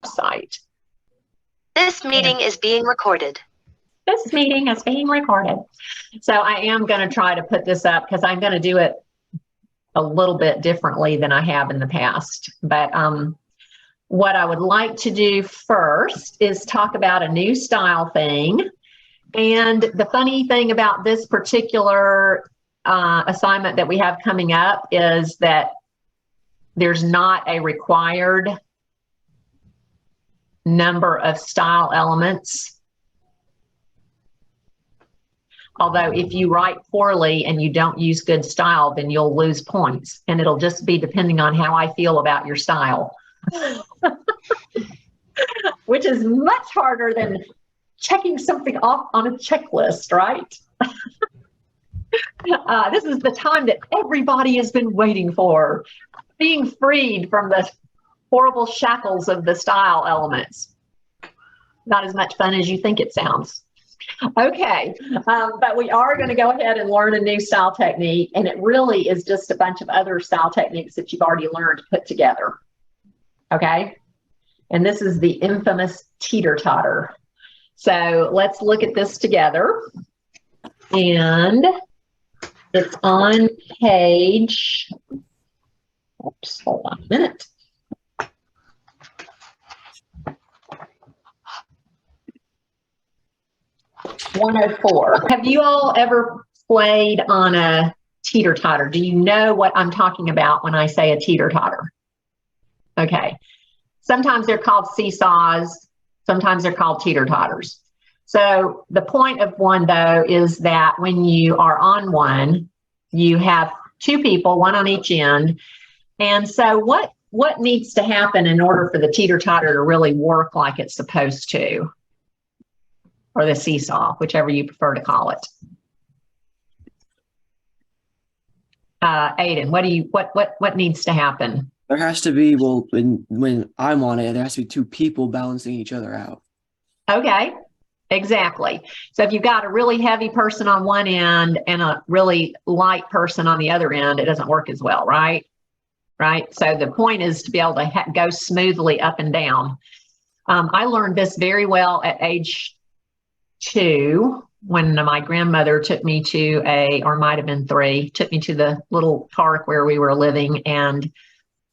website. This meeting is being recorded. This meeting is being recorded. So I am going to try to put this up because I'm going to do it a little bit differently than I have in the past. But what I would like to do first is talk about a new style thing. And the funny thing about this particular assignment that we have coming up is that there's not a required number of style elements. Although if you write poorly and you don't use good style, then you'll lose points. And it'll just be depending on how I feel about your style. Which is much harder than checking something off on a checklist, right? This is the time that everybody has been waiting for, being freed from the horrible shackles of the style elements. Not as much fun as you think it sounds. Okay, but we are going to go ahead and learn a new style technique, and it really is just a bunch of other style techniques that you've already learned to put together. Okay, and this is the infamous Teeter Totter. So let's look at this together, and it's on page, oops, hold on a minute. (104). Have you all ever played on a teeter-totter? Do you know what I'm talking about when I say a teeter-totter? Okay. Sometimes they're called seesaws. Sometimes they're called teeter-totters. So the point of one, though, is that when you are on one, you have two people, one on each end. And so what needs to happen in order for the teeter-totter to really work like it's supposed to? Or the seesaw, whichever you prefer to call it. Aiden, what needs to happen? There has to be, well, when I'm on it, there has to be two people balancing each other out. Okay, exactly. So if you've got a really heavy person on one end and a really light person on the other end, it doesn't work as well, right? Right. So the point is to be able to go smoothly up and down. I learned this very well at age 2 when my grandmother took me to or might have been 3, took me to the little park where we were living, and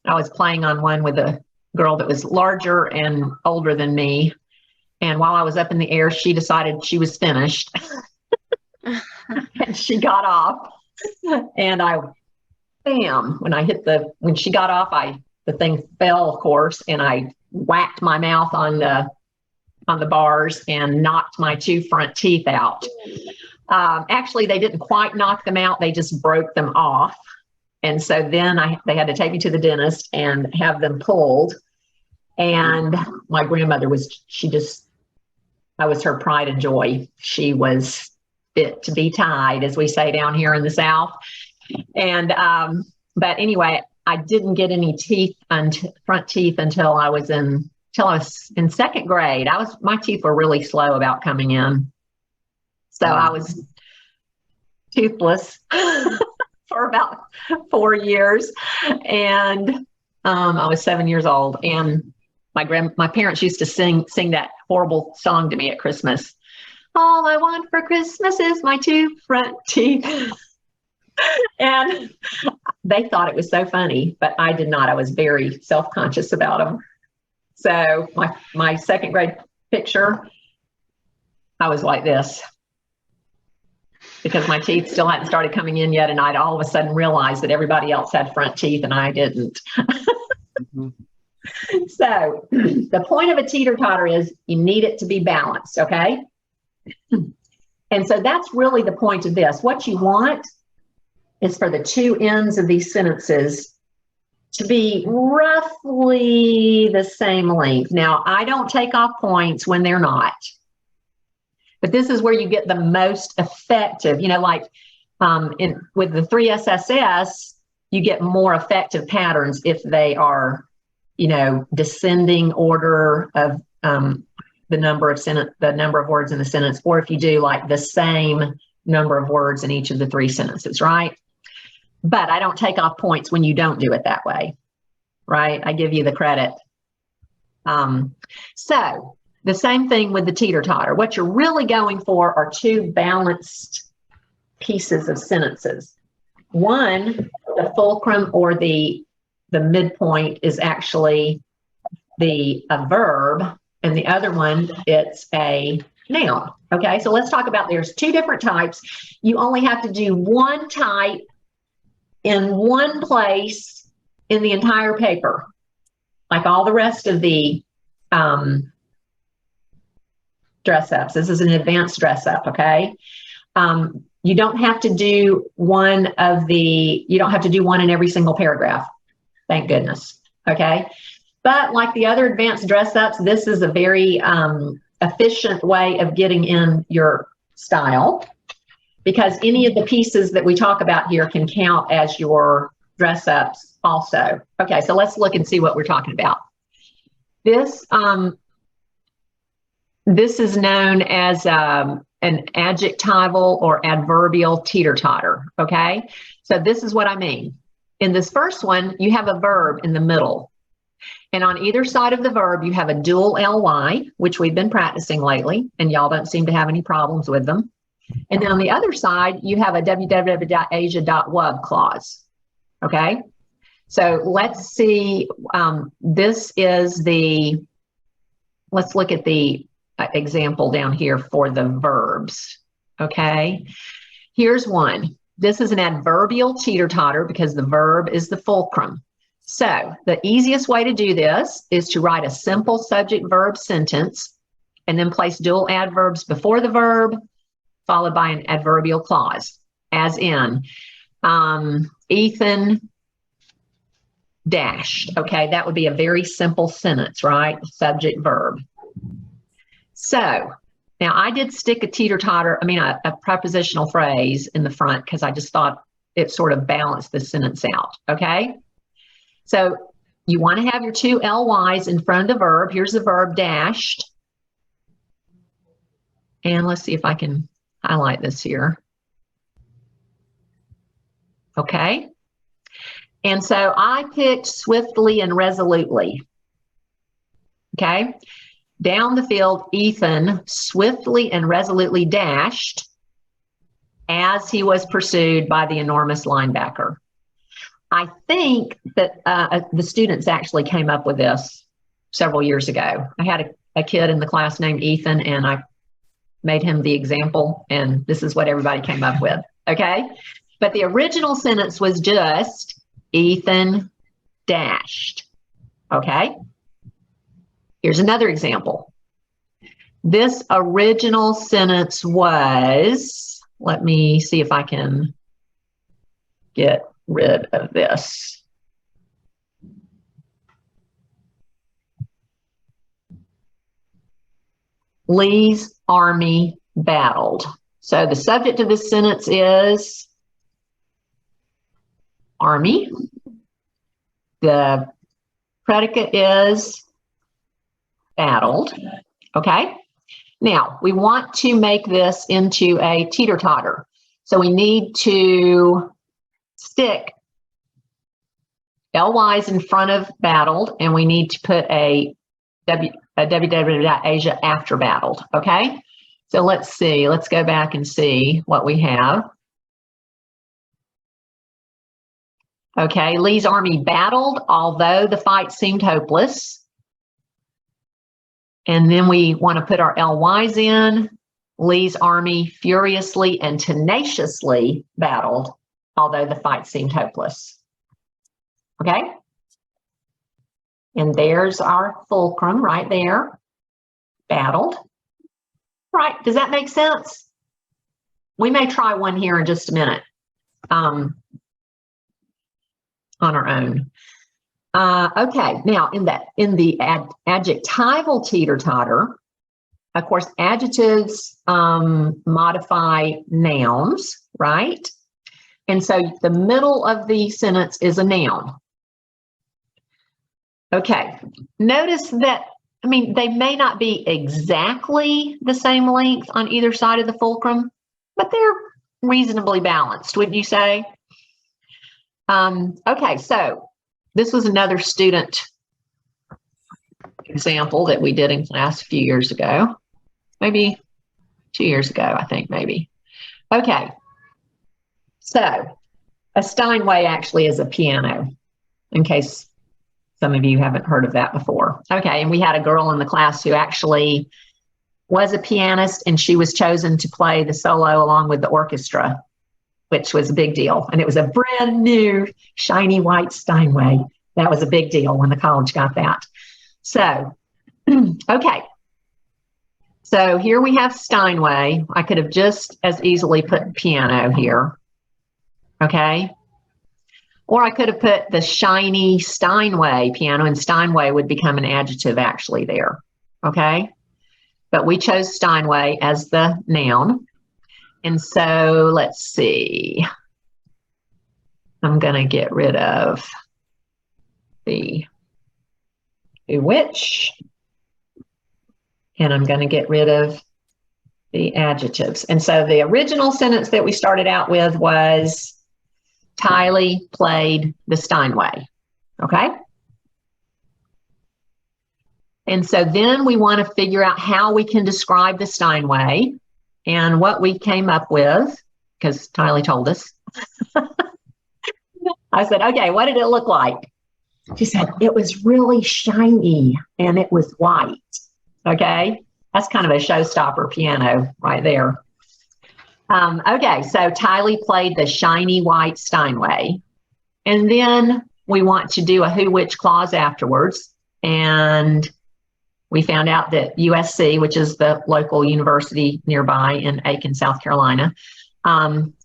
I was playing on one with a girl that was larger and older than me. And while I was up in the air, she decided she was finished. And she got off. And bam, when she got off, the thing fell, of course, and I whacked my mouth on the bars and knocked my 2 front teeth out. Actually, they didn't quite knock them out. They just broke them off. And so then they had to take me to the dentist and have them pulled. And my grandmother I was her pride and joy. She was fit to be tied, as we say down here in the South. And, but anyway, I didn't get any front teeth until I was in 2nd grade. My teeth were really slow about coming in. So I was toothless for about 4 years. And I was 7 years old. And my parents used to sing that horrible song to me at Christmas. All I want for Christmas is my 2 front teeth. And they thought it was so funny, but I did not. I was very self-conscious about them. So my 2nd grade picture, I was like this because my teeth still hadn't started coming in yet, and I'd all of a sudden realized that everybody else had front teeth and I didn't. Mm-hmm. So the point of a teeter-totter is you need it to be balanced, okay? And so that's really the point of this. What you want is for the 2 ends of these sentences to be roughly the same length. Now, I don't take off points when they're not, but this is where you get the most effective, like with the 3SSS, you get more effective patterns if they are, descending order of the number of words in the sentence, or if you do like the same number of words in each of the 3 sentences, right? But I don't take off points when you don't do it that way, right? I give you the credit. So the same thing with the teeter-totter. What you're really going for are two balanced pieces of sentences. One, the fulcrum or the midpoint is actually a verb, and the other one, it's a noun. Okay, so let's talk about, there's two different types. You only have to do one type in one place in the entire paper, like all the rest of the dress ups. This is an advanced dress up, okay? You don't have to do one in every single paragraph. Thank goodness, okay? But like the other advanced dress ups, this is a very efficient way of getting in your style, because any of the pieces that we talk about here can count as your dress ups also. Okay, so let's look and see what we're talking about. This is known as an adjectival or adverbial teeter-totter, okay? So this is what I mean. In this first one, you have a verb in the middle. And on either side of the verb, you have a dual ly, which we've been practicing lately, and y'all don't seem to have any problems with them. And then on the other side, you have a www.asia.wub clause, okay? So let's see, let's look at the example down here for the verbs, okay? Here's one. This is an adverbial teeter-totter because the verb is the fulcrum. So the easiest way to do this is to write a simple subject-verb sentence and then place dual adverbs before the verb, followed by an adverbial clause, as in Ethan dashed. Okay, that would be a very simple sentence, right? Subject-verb. So now I did stick a a prepositional phrase in the front because I just thought it sort of balanced the sentence out, okay? So you want to have your two LYs in front of the verb. Here's the verb dashed. And let's see if I can highlight this here. Okay. And so I picked swiftly and resolutely. Okay. Down the field, Ethan swiftly and resolutely dashed as he was pursued by the enormous linebacker. I think that the students actually came up with this several years ago. I had a kid in the class named Ethan, and I made him the example, and this is what everybody came up with, okay? But the original sentence was just Ethan dashed, okay? Here's another example. This original sentence was, let me see if I can get rid of this. Lee's army battled. So the subject of this sentence is army. The predicate is battled. Okay. Now we want to make this into a teeter-totter. So we need to stick LYs in front of battled, and we need to put a www.asia after battled, okay? So let's see, let's go back and see what we have. Okay, Lee's army battled, although the fight seemed hopeless. And then we want to put our LYs in. Lee's army furiously and tenaciously battled, although the fight seemed hopeless. Okay? And there's our fulcrum right there. Battled. Right, does that make sense? We may try one here in just a minute on our own. Okay, now in the adjectival teeter-totter, of course, adjectives modify nouns, right? And so the middle of the sentence is a noun. Okay, notice that, I mean, they may not be exactly the same length on either side of the fulcrum, but they're reasonably balanced, wouldn't you say? Okay, so this was another student example that we did in class a few years ago, maybe 2 years ago, I think, maybe. Okay, so a Steinway actually is a piano, in case some of you haven't heard of that before. Okay, and we had a girl in the class who actually was a pianist, and she was chosen to play the solo along with the orchestra, which was a big deal. And it was a brand new, shiny white Steinway. That was a big deal when the college got that. So, okay. So here we have Steinway. I could have just as easily put piano here. Okay. Or I could have put the shiny Steinway piano, and Steinway would become an adjective actually there. Okay. But we chose Steinway as the noun. And so let's see. I'm going to get rid of the which, and I'm going to get rid of the adjectives. And so the original sentence that we started out with was Tylee played the Steinway. Okay. And so then we want to figure out how we can describe the Steinway. And what we came up with, because Tylee told us, I said, okay, what did it look like? She said, it was really shiny and it was white. Okay. That's kind of a showstopper piano right there. Okay. So Tylee played the shiny white Steinway. And then we want to do a who, which clause afterwards. And we found out that USC, which is the local university nearby in Aiken, South Carolina,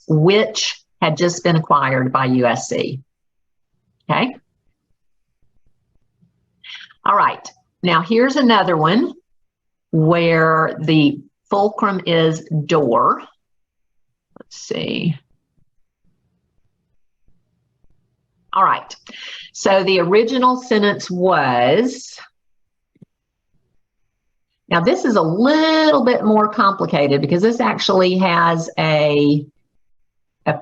which had just been acquired by USC. Okay. All right. Now here's another one where the fulcrum is door. Let's see. All right. So the original sentence was, now this is a little bit more complicated because this actually has a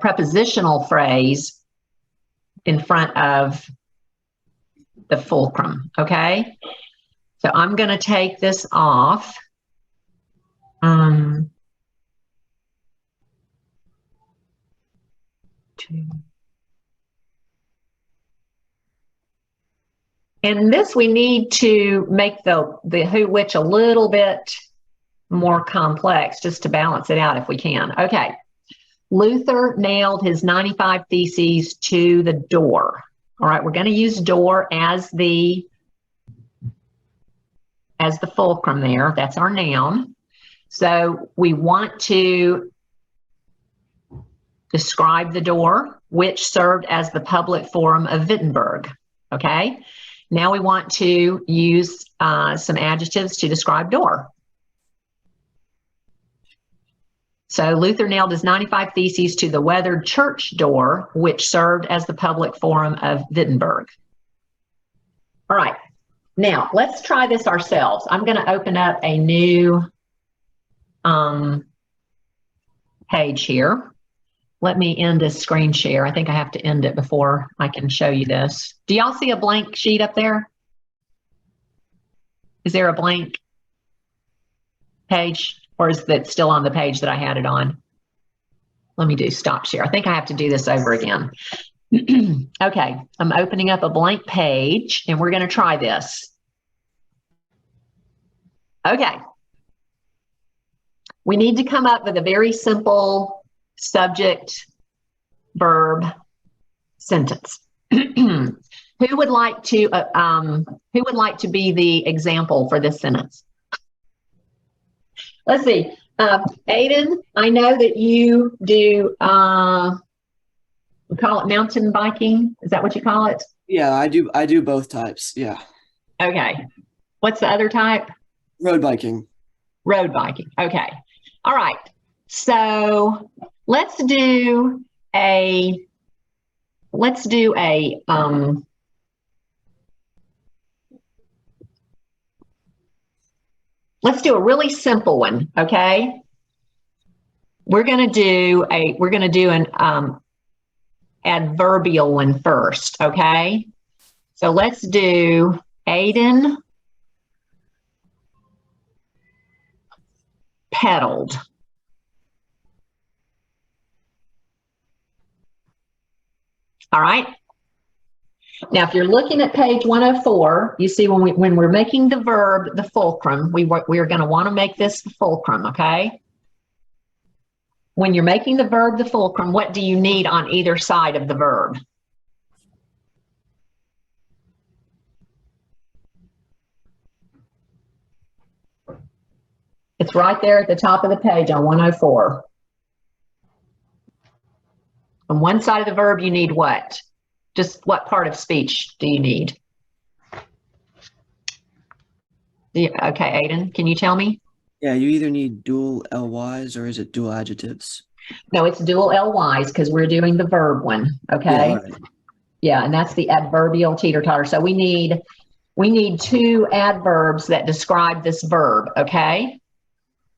prepositional phrase in front of the fulcrum, okay? So I'm going to take this off. And this, we need to make the who, which a little bit more complex just to balance it out if we can. Okay. Luther nailed his 95 Theses to the door. All right, we're going to use door as the fulcrum there. That's our noun. So we want to describe the door, which served as the public forum of Wittenberg. Okay. Now we want to use some adjectives to describe door. So Luther nailed his 95 Theses to the weathered church door, which served as the public forum of Wittenberg. All right, now let's try this ourselves. I'm going to open up a new page here. Let me end this screen share. I think I have to end it before I can show you this. Do y'all see a blank sheet up there? Is there a blank page? Or is that still on the page that I had it on? Let me do stop share. I think I have to do this over again. Okay, I'm opening up a blank page and we're going to try this. Okay. We need to come up with a very simple subject verb sentence. Who would like to be the example for this sentence? Let's see. Aiden, I know that you do, we call it mountain biking. Is that what you call it? Yeah, I do both types. Yeah. Okay. What's the other type? Road biking. Road biking. Okay. All right. So let's do a really simple one, okay? We're going to do an adverbial one first, okay? So let's do Aiden pedaled. All right. Now, if you're looking at page 104, you see when we're making the verb the fulcrum, we're going to want to make this the fulcrum, okay? When you're making the verb the fulcrum, what do you need on either side of the verb? It's right there at the top of the page on 104. On one side of the verb, you need what? Just what part of speech do you need? Okay, Aiden, can you tell me? Yeah, you either need dual LYs or is it dual adjectives? No, it's dual LYs because we're doing the verb one, okay? Yeah, all right. Yeah, and that's the adverbial teeter-totter. So we need two adverbs that describe this verb, okay?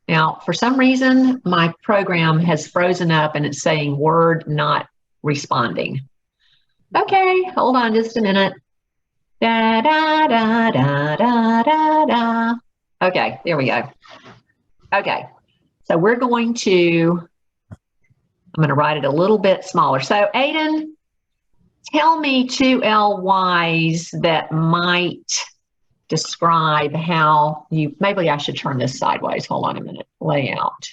Now, for some reason, my program has frozen up and it's saying word not responding. Okay, hold on just a minute. Da, da, da, da, da, da, da. Okay, there we go. Okay, so I'm going to write it a little bit smaller. So Aiden, tell me two LYs that might describe how maybe I should turn this sideways. Hold on a minute. Layout.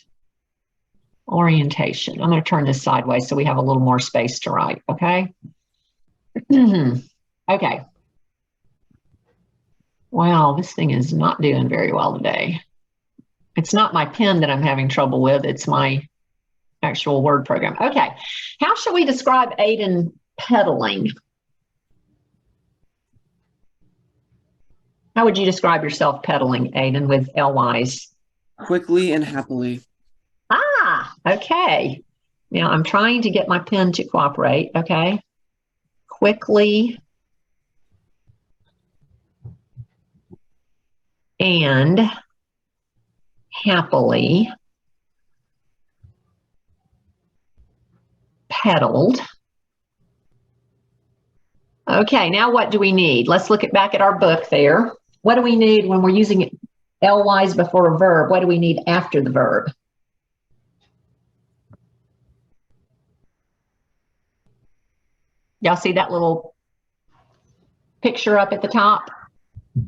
Orientation. I'm going to turn this sideways so we have a little more space to write, okay? Okay. Wow, this thing is not doing very well today. It's not my pen that I'm having trouble with. It's my actual word program. Okay. How should we describe Aiden pedaling? How would you describe yourself pedaling, Aiden, with LYs? Quickly and happily. Ah, okay. Now I'm trying to get my pen to cooperate, okay? Quickly and happily pedaled. Okay, now what do we need? Let's look back at our book there. What do we need when we're using LYs before a verb? What do we need after the verb? Y'all see that little picture up at the top?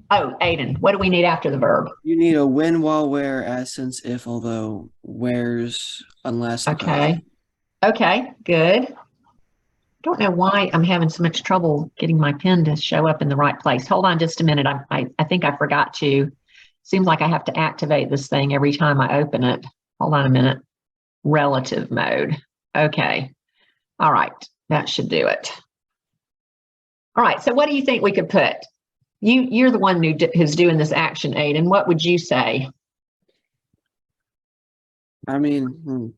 Oh, Aiden, what do we need after the verb? You need a when, while, where, as, since, if, although, where's, unless. Okay. Okay, good. Don't know why I'm having so much trouble getting my pen to show up in the right place. Hold on just a minute. I think I forgot to. Seems like I have to activate this thing every time I open it. Hold on a minute. Relative mode. Okay. All right. That should do it. All right. So what do you think we could put? You're the one who's doing this action, Aiden. What would you say? I mean,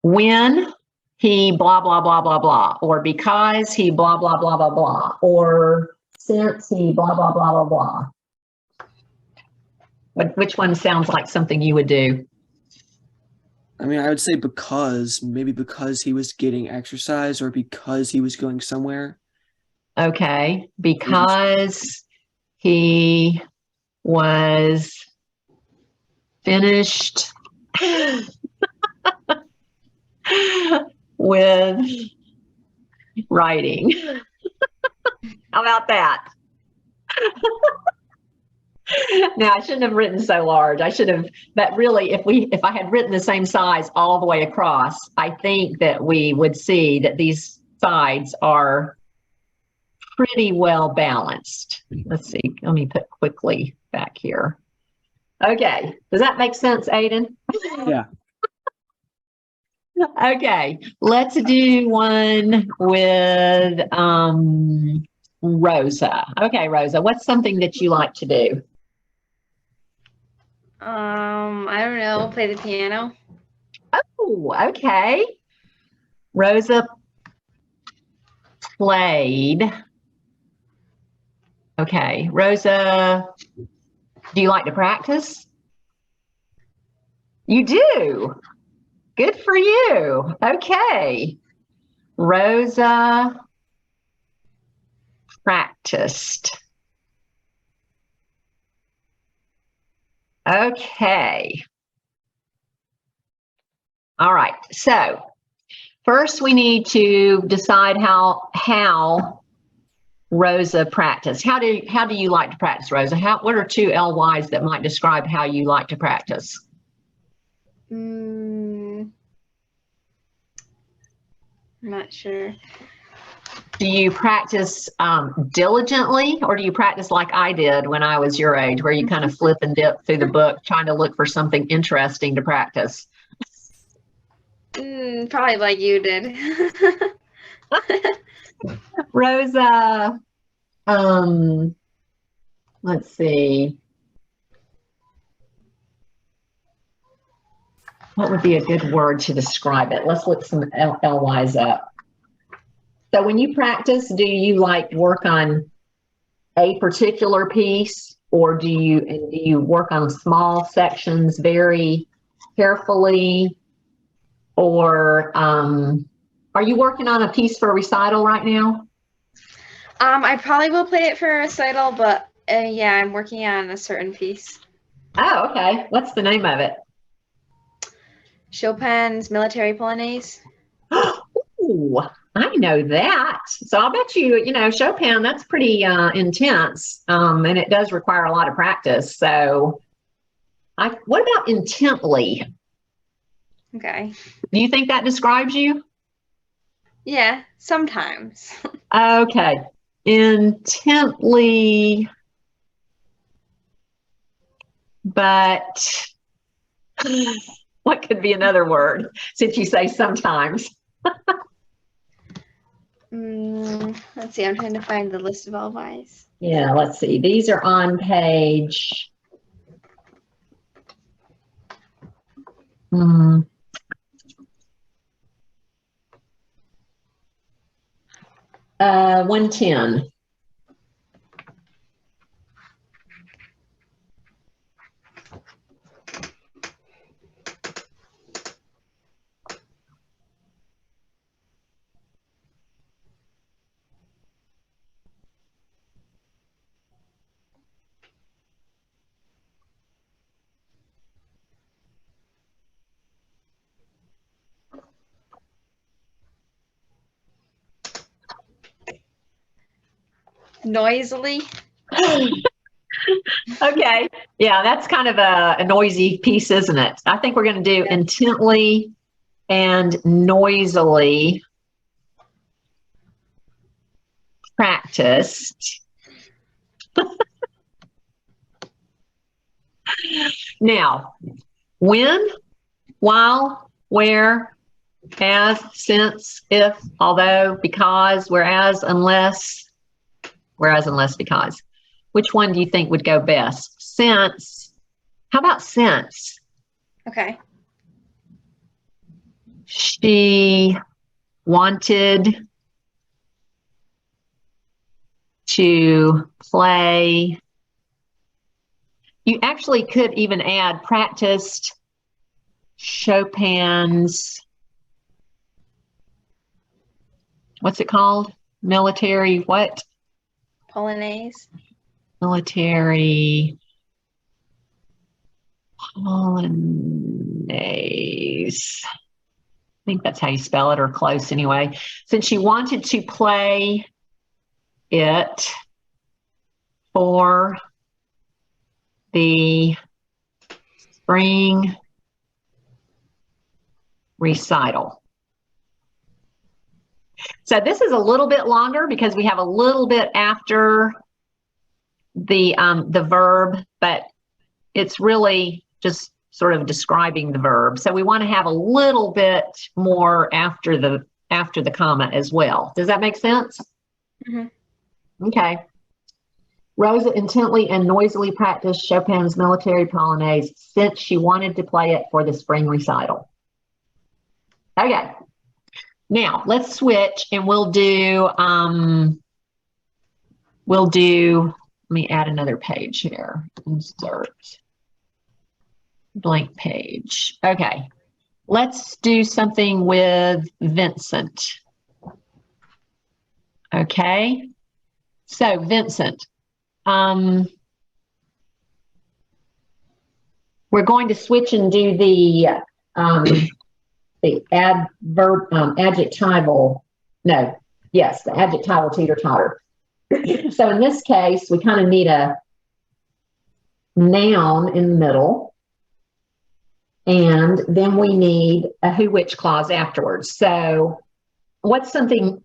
When he blah, blah, blah, blah, blah, or because he blah, blah, blah, blah, blah, or since he blah, blah, blah, blah, blah. Which one sounds like something you would do? I mean, I would say maybe because he was getting exercise or because he was going somewhere. Okay, because he was finished with writing. How about that? Now, I shouldn't have written so large. I should have, but really, if I had written the same size all the way across, I think that we would see that these sides are pretty well balanced. Let's see. Let me put quickly back here. Okay. Does that make sense, Aiden? Yeah. Okay. Let's do one with Rosa. Okay, Rosa, what's something that you like to do? I don't know, play the piano. Oh, okay. Rosa played. Okay, Rosa, do you like to practice? You do. Good for you. Okay. Rosa practiced. Okay. All right. So first we need to decide how Rosa practice. How do you like to practice, Rosa? What are two LYs that might describe how you like to practice? I'm not sure. Do you practice diligently, or do you practice like I did when I was your age, where you kind of flip and dip through the book trying to look for something interesting to practice? Probably like you did. Rosa, let's see. What would be a good word to describe it? Let's look some LYs up. So when you practice, do you like work on a particular piece, or do you work on small sections very carefully, or are you working on a piece for a recital right now? I probably will play it for a recital, but yeah, I'm working on a certain piece. Oh, okay. What's the name of it? Chopin's Military Polonaise. Ooh, I know that. So I'll bet you know, Chopin, that's pretty intense. And it does require a lot of practice. So what about intently? Okay. Do you think that describes you? Yeah, sometimes. Okay. Intently, but what could be another word since you say sometimes? Let's see, I'm trying to find the list of all Ys. Yeah, let's see. These are on page 110. Noisily. Okay. Yeah, that's kind of a noisy piece, isn't it? I think we're going to do intently and noisily practiced. Now, when, while, where, as, since, if, although, because, whereas, unless, because. Which one do you think would go best? Since. How about since? Okay. She wanted to play. You actually could even add practiced Chopin's, what's it called? Military what? Polonaise. Military Polonaise. I think that's how you spell it, or close anyway. Since she wanted to play it for the spring recital. So this is a little bit longer because we have a little bit after the verb, but it's really just sort of describing the verb. So we want to have a little bit more after the comma as well. Does that make sense? Mm-hmm. Okay. Rosa intently and noisily practiced Chopin's Military Polonaise since she wanted to play it for the spring recital. Okay. Now let's switch and we'll do, let me add another page here. Insert. Blank page. Okay. Let's do something with Vincent. Okay. So Vincent, we're going to switch and do the the adverb, adjectival, no, yes, the adjectival teeter-totter. So in this case, we kind of need a noun in the middle. And then we need a who, which clause afterwards. So what's something,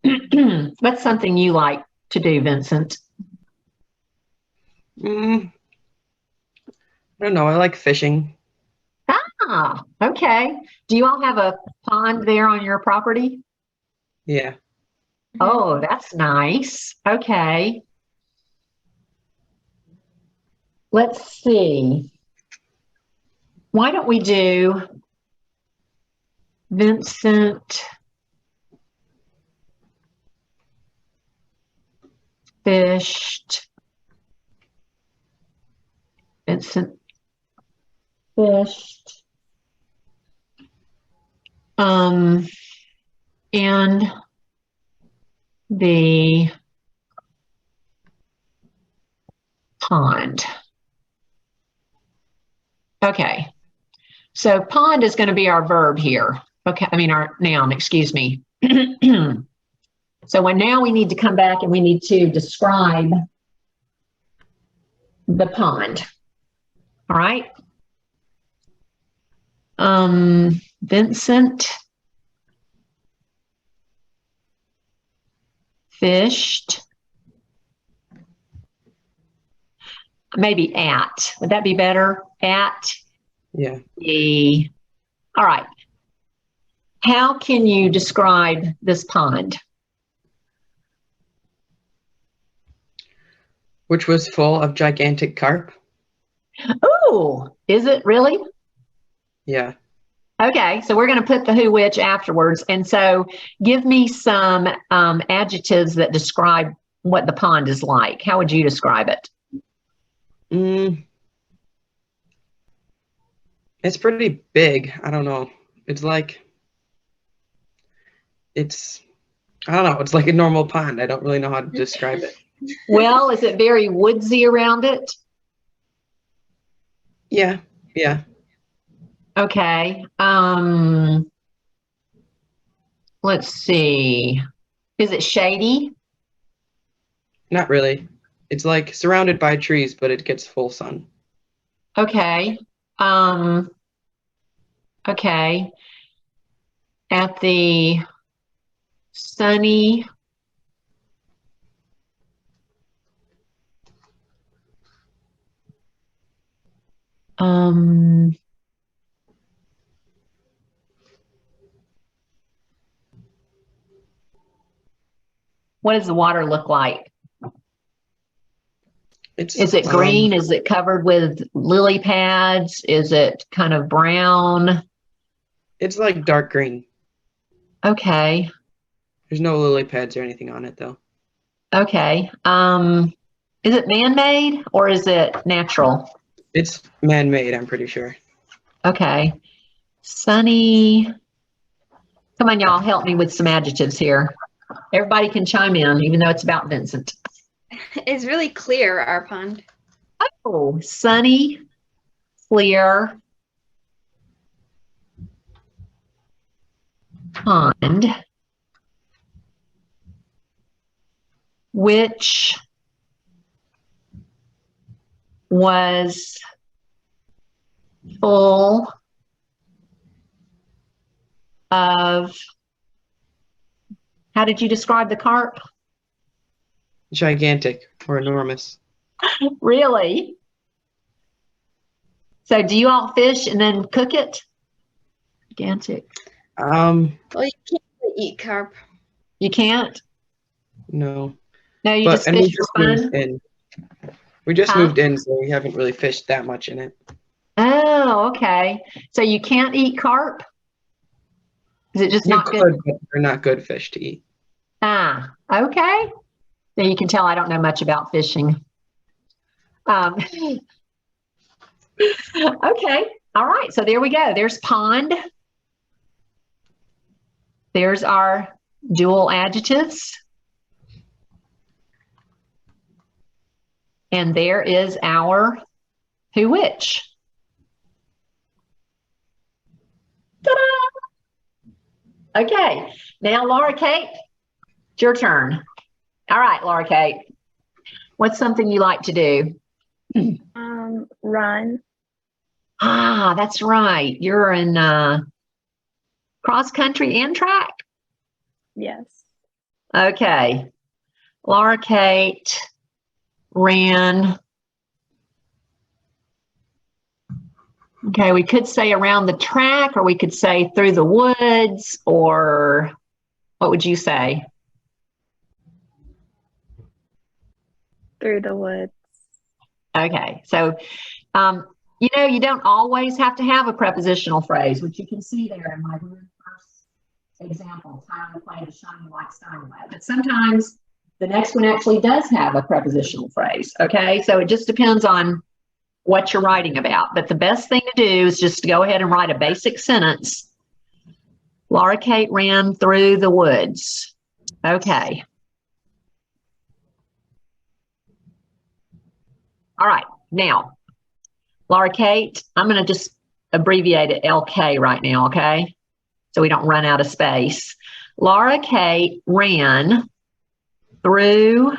what's something you like to do, Vincent? I don't know. I like fishing. Ah, okay. Do you all have a pond there on your property? Yeah. Oh, that's nice. Okay. Let's see. Why don't we do Vincent fished. Vincent fished. And the pond. Okay. So pond is going to be our verb here. Okay. I mean, our noun, excuse me. So now we need to come back and we need to describe the pond. All right. Vincent fished. Maybe at. Would that be better? At Yeah. the. All right. How can you describe this pond? Which was full of gigantic carp. Oh, is it really? Yeah. Okay, so we're going to put the who, which afterwards. And so give me some adjectives that describe what the pond is like. How would you describe it? It's pretty big. I don't know. It's like, I don't know. It's like a normal pond. I don't really know how to describe it. Well, is it very woodsy around it? Yeah. Yeah. Okay. Let's see. Is it shady? Not really. It's like surrounded by trees, but it gets full sun. Okay. Okay. At the sunny what does the water look like? Is it green? Is it covered with lily pads? Is it kind of brown? It's like dark green. Okay. There's no lily pads or anything on it though. Okay. Is it man-made or is it natural? It's man-made, I'm pretty sure. Okay. Sunny. Come on, y'all, help me with some adjectives here. Everybody can chime in, even though it's about Vincent. It's really clear, our pond. Oh, sunny, clear pond, which was full of, how did you describe the carp? Gigantic or enormous. Really? So do you all fish and then cook it? Gigantic. Well, you can't really eat carp. You can't? No. No, you But just and fish we just for moved fun? in. We just Huh? moved in, so we haven't really fished that much in it. Oh, okay. So you can't eat carp? Is it just You not could, good? but they're not good fish to eat. Ah, okay. Then you can tell I don't know much about fishing. Okay. All right. So there we go. There's pond. There's our dual adjectives. And there is our who, which. Ta-da! Okay, now Laura Kate, it's your turn. All right, Laura Kate, what's something you like to do? Run. Ah, that's right. You're in cross country and track. Yes. Okay. Laura Kate ran. Okay, we could say around the track, or we could say through the woods, or what would you say? Through the woods. Okay, so you don't always have to have a prepositional phrase, which you can see there in my very first example, time to play the shiny light starting light. But sometimes the next one actually does have a prepositional phrase. Okay, so it just depends on what you're writing about. But the best thing to do is just to go ahead and write a basic sentence. Laura Kate ran through the woods. Okay. All right, now, Laura Kate, I'm going to just abbreviate it LK right now, okay? So we don't run out of space. Laura Kate ran through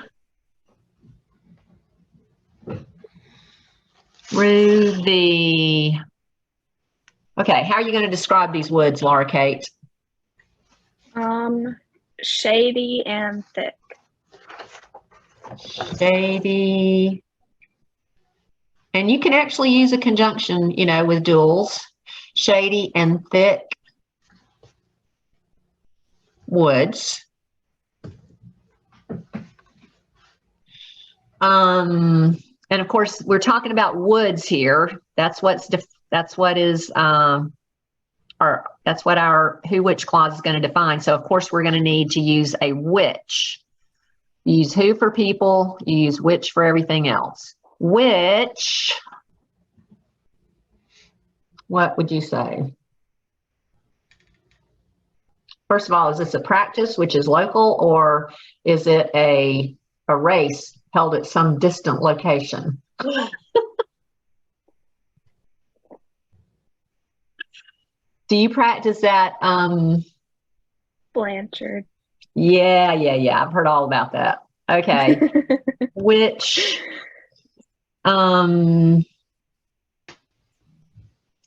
the, okay, how are you going to describe these woods, Laura Kate? Shady and thick. Shady. And you can actually use a conjunction, with duals. Shady and thick woods. And of course, we're talking about woods here. That's what our who, which clause is going to define. So of course, we're going to need to use a which. You use who for people, you use which for everything else. Which, what would you say? First of all, is this a practice, which is local, or is it a race held at some distant location? Do you practice that? Blanchard. Yeah. I've heard all about that. Okay. Which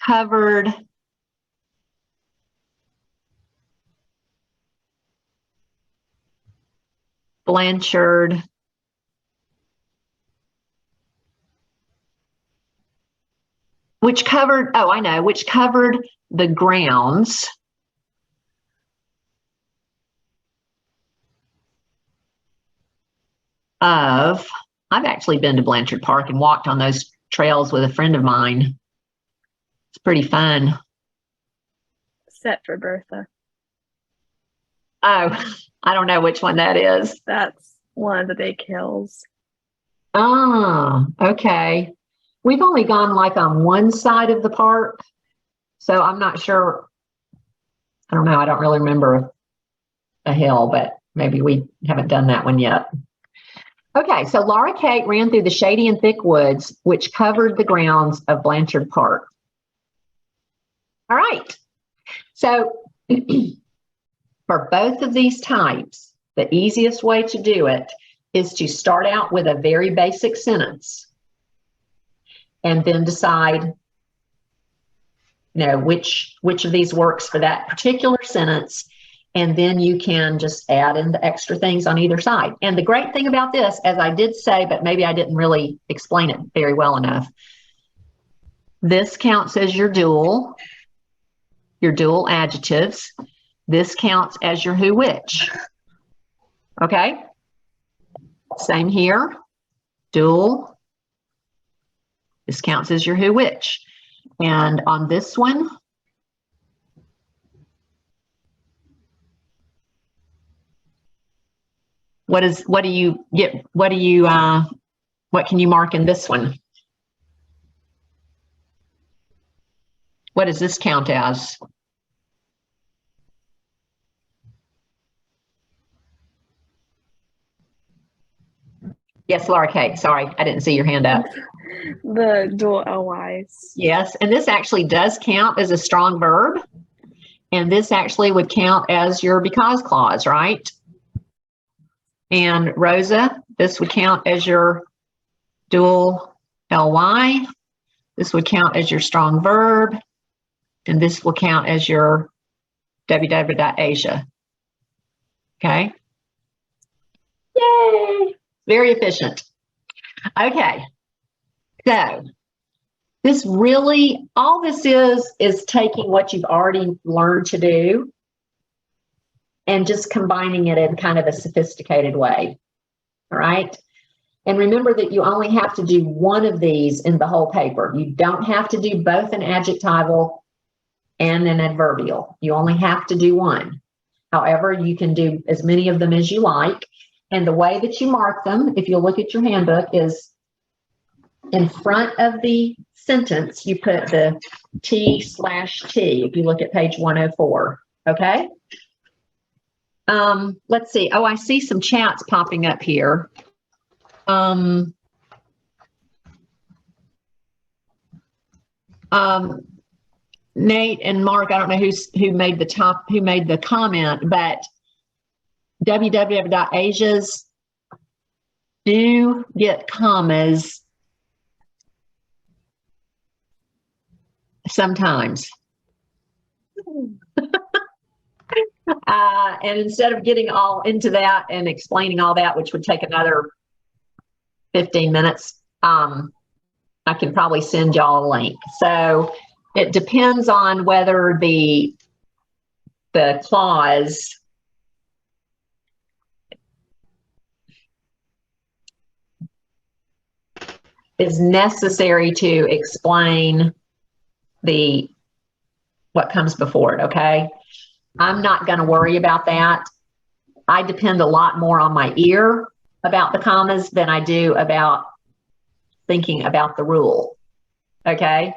covered Blanchard which covered the grounds of, I've actually been to Blanchard Park and walked on those trails with a friend of mine. It's pretty fun. Except for Bertha. Oh, I don't know which one that is. That's one of the big hills. Oh, okay. We've only gone like on one side of the park, so I'm not sure. I don't know. I don't really remember a hill, but maybe we haven't done that one yet. Okay, so Laura Kate ran through the shady and thick woods, which covered the grounds of Blanchard Park. All right. So for both of these types, the easiest way to do it is to start out with a very basic sentence and then decide, which of these works for that particular sentence. And then you can just add in the extra things on either side. And the great thing about this, as I did say, but maybe I didn't really explain it very well enough, this counts as your dual adjectives. This counts as your who, which. Okay? Same here. Dual. This counts as your who, which. And on this one, what can you mark in this one? What does this count as? Yes, Laura Kate, sorry, I didn't see your hand up. The dual LYs. Yes, and this actually does count as a strong verb. And this actually would count as your because clause, right? And Rosa, this would count as your dual ly. This would count as your strong verb. And this will count as your www.asia. Okay. Yay. Very efficient. Okay. So this really, all this is taking what you've already learned to do and just combining it in kind of a sophisticated way. All right. And remember that you only have to do one of these in the whole paper. You don't have to do both an adjectival and an adverbial. You only have to do one. However, you can do as many of them as you like. And the way that you mark them, if you look at your handbook, is in front of the sentence, you put the T/T, if you look at page 104, okay? Let's see. Oh, I see some chats popping up here. Nate and Mark, I don't know who made the comment, but www.asias do get commas sometimes. And instead of getting all into that and explaining all that, which would take another 15 minutes, I can probably send y'all a link. So it depends on whether the clause is necessary to explain what comes before it, okay? I'm not going to worry about that. I depend a lot more on my ear about the commas than I do about thinking about the rule, okay?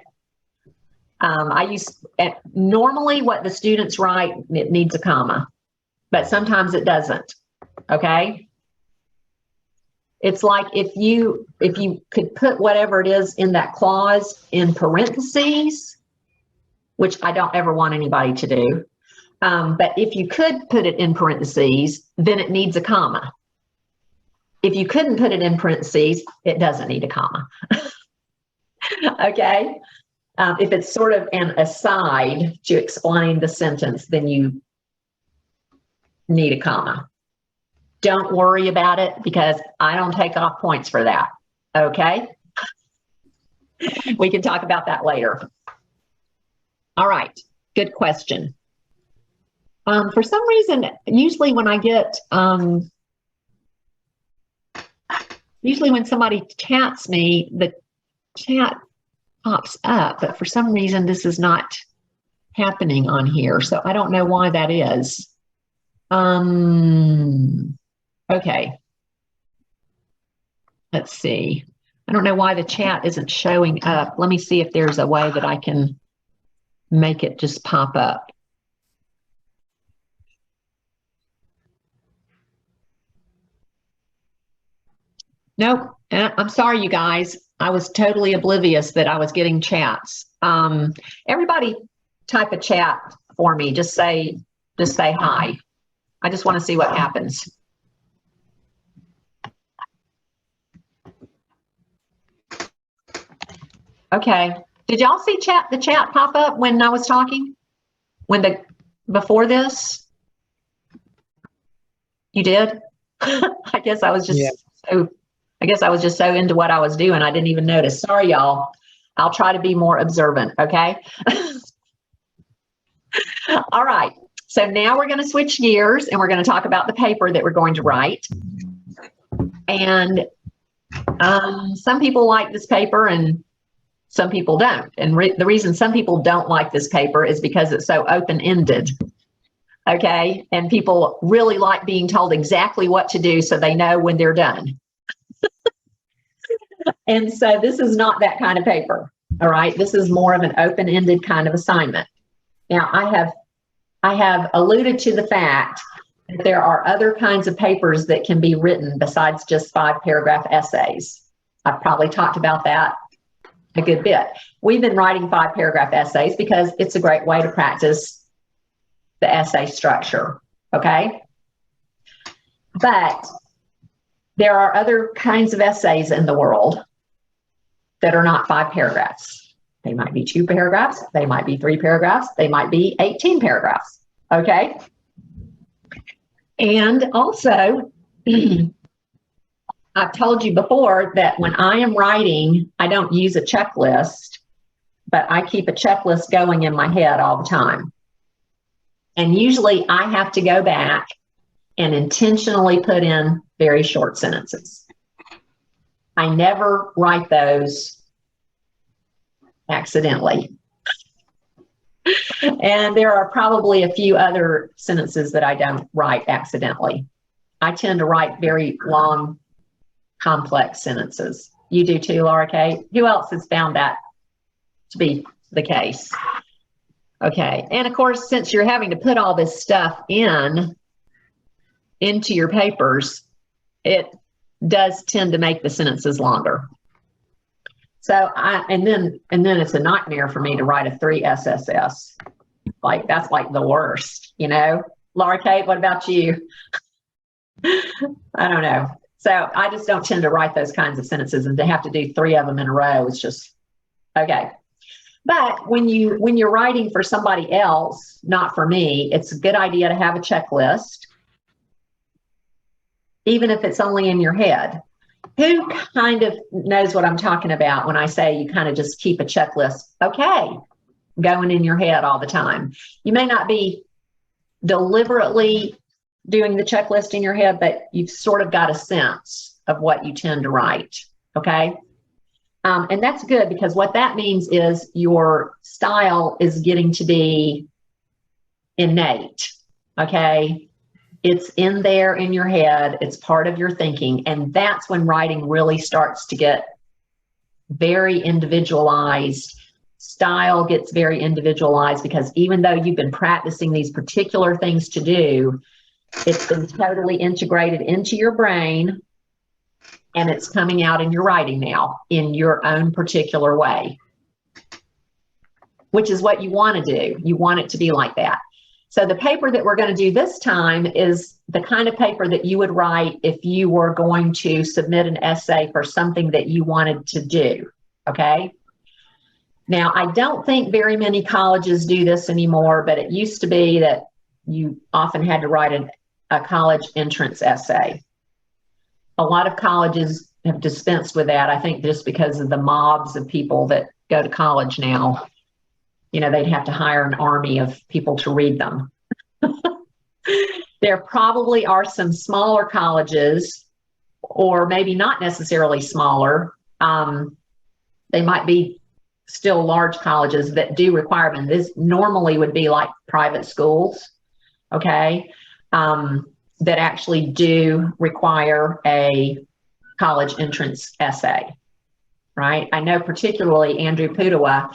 Normally what the students write, it needs a comma, but sometimes it doesn't, okay? It's like if you could put whatever it is in that clause in parentheses, which I don't ever want anybody to do. But if you could put it in parentheses, then it needs a comma. If you couldn't put it in parentheses, it doesn't need a comma. Okay? If it's sort of an aside to explain the sentence, then you need a comma. Don't worry about it because I don't take off points for that. Okay? We can talk about that later. All right. Good question. For some reason, usually when I get, usually when somebody chats me, the chat pops up, but for some reason this is not happening on here. So I don't know why that is. Okay. Let's see. I don't know why the chat isn't showing up. Let me see if there's a way that I can make it just pop up. Nope. I'm sorry, you guys. I was totally oblivious that I was getting chats. Everybody type a chat for me. Just say hi. I just want to see what happens. Okay. Did y'all see the chat pop up when I was talking? Before this? You did? I guess I was just so into what I was doing, I didn't even notice. Sorry, y'all. I'll try to be more observant, okay? All right. So now we're going to switch gears and we're going to talk about the paper that we're going to write. And some people like this paper and some people don't. And the reason some people don't like this paper is because it's so open-ended. Okay. And people really like being told exactly what to do so they know when they're done. And so this is not that kind of paper. All right. This is more of an open-ended kind of assignment. Now I have alluded to the fact that there are other kinds of papers that can be written besides just 5-paragraph essays. I've probably talked about that a good bit. We've been writing 5-paragraph essays because it's a great way to practice the essay structure, okay? But there are other kinds of essays in the world that are not 5 paragraphs. They might be 2 paragraphs, they might be 3 paragraphs, they might be 18 paragraphs, okay? And also, I've told you before that when I am writing, I don't use a checklist, but I keep a checklist going in my head all the time. And usually I have to go back and intentionally put in very short sentences. I never write those accidentally. And there are probably a few other sentences that I don't write accidentally. I tend to write very long, complex sentences. You do too, Laura Kate? Who else has found that to be the case? Okay. And of course, since you're having to put all this stuff into your papers, it does tend to make the sentences longer. So and then it's a nightmare for me to write a 3 SSS. Like that's like the worst, you know? Laura Kate, what about you? I don't know. So I just don't tend to write those kinds of sentences, and to have to do 3 of them in a row is just okay. But when you're writing for somebody else, not for me, it's a good idea to have a checklist, even if it's only in your head. Who kind of knows what I'm talking about when I say you kind of just keep a checklist, okay, going in your head all the time? You may not be deliberately doing the checklist in your head, but you've sort of got a sense of what you tend to write, okay? And that's good, because what that means is your style is getting to be innate, okay? It's in there in your head. It's part of your thinking. And that's when writing really starts to get very individualized. Style gets very individualized, because even though you've been practicing these particular things to do, it's been totally integrated into your brain, and it's coming out in your writing now in your own particular way, which is what you want to do. You want it to be like that. So the paper that we're going to do this time is the kind of paper that you would write if you were going to submit an essay for something that you wanted to do, okay? Now, I don't think very many colleges do this anymore, but it used to be that you often had to write a college entrance essay. A lot of colleges have dispensed with that, I think, just because of the mobs of people that go to college now. You know, they'd have to hire an army of people to read them. There probably are some smaller colleges, or maybe not necessarily smaller. They might be still large colleges that do require them. This normally would be like private schools, okay, that actually do require a college entrance essay, right? I know particularly Andrew Pudawa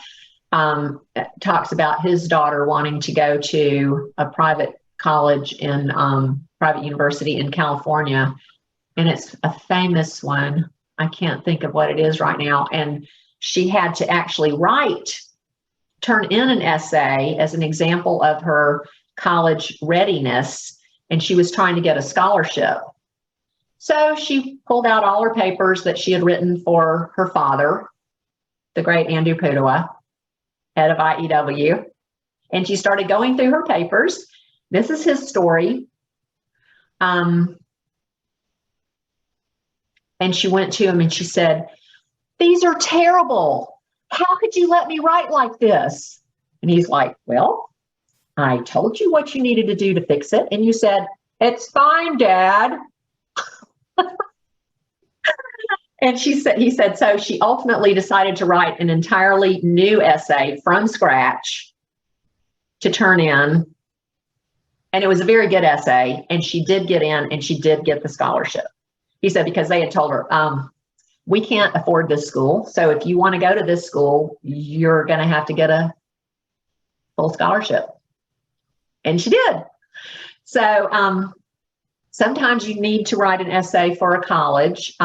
talks about his daughter wanting to go to a private college in private university in California, and it's a famous one. I can't think of what it is right now. And she had to actually turn in an essay as an example of her college readiness, and she was trying to get a scholarship. So she pulled out all her papers that she had written for her father, the great Andrew Pudawa, head of IEW, and she started going through her papers. This is his story. And she went to him and she said, "These are terrible. How could you let me write like this?" And he's like, "Well, I told you what you needed to do to fix it, and you said, 'It's fine, Dad.'" And he said, so she ultimately decided to write an entirely new essay from scratch to turn in. And it was a very good essay, and she did get in, and she did get the scholarship. He said, because they had told her, "We can't afford this school. So if you want to go to this school, you're going to have to get a full scholarship." And she did. So sometimes you need to write an essay for a college.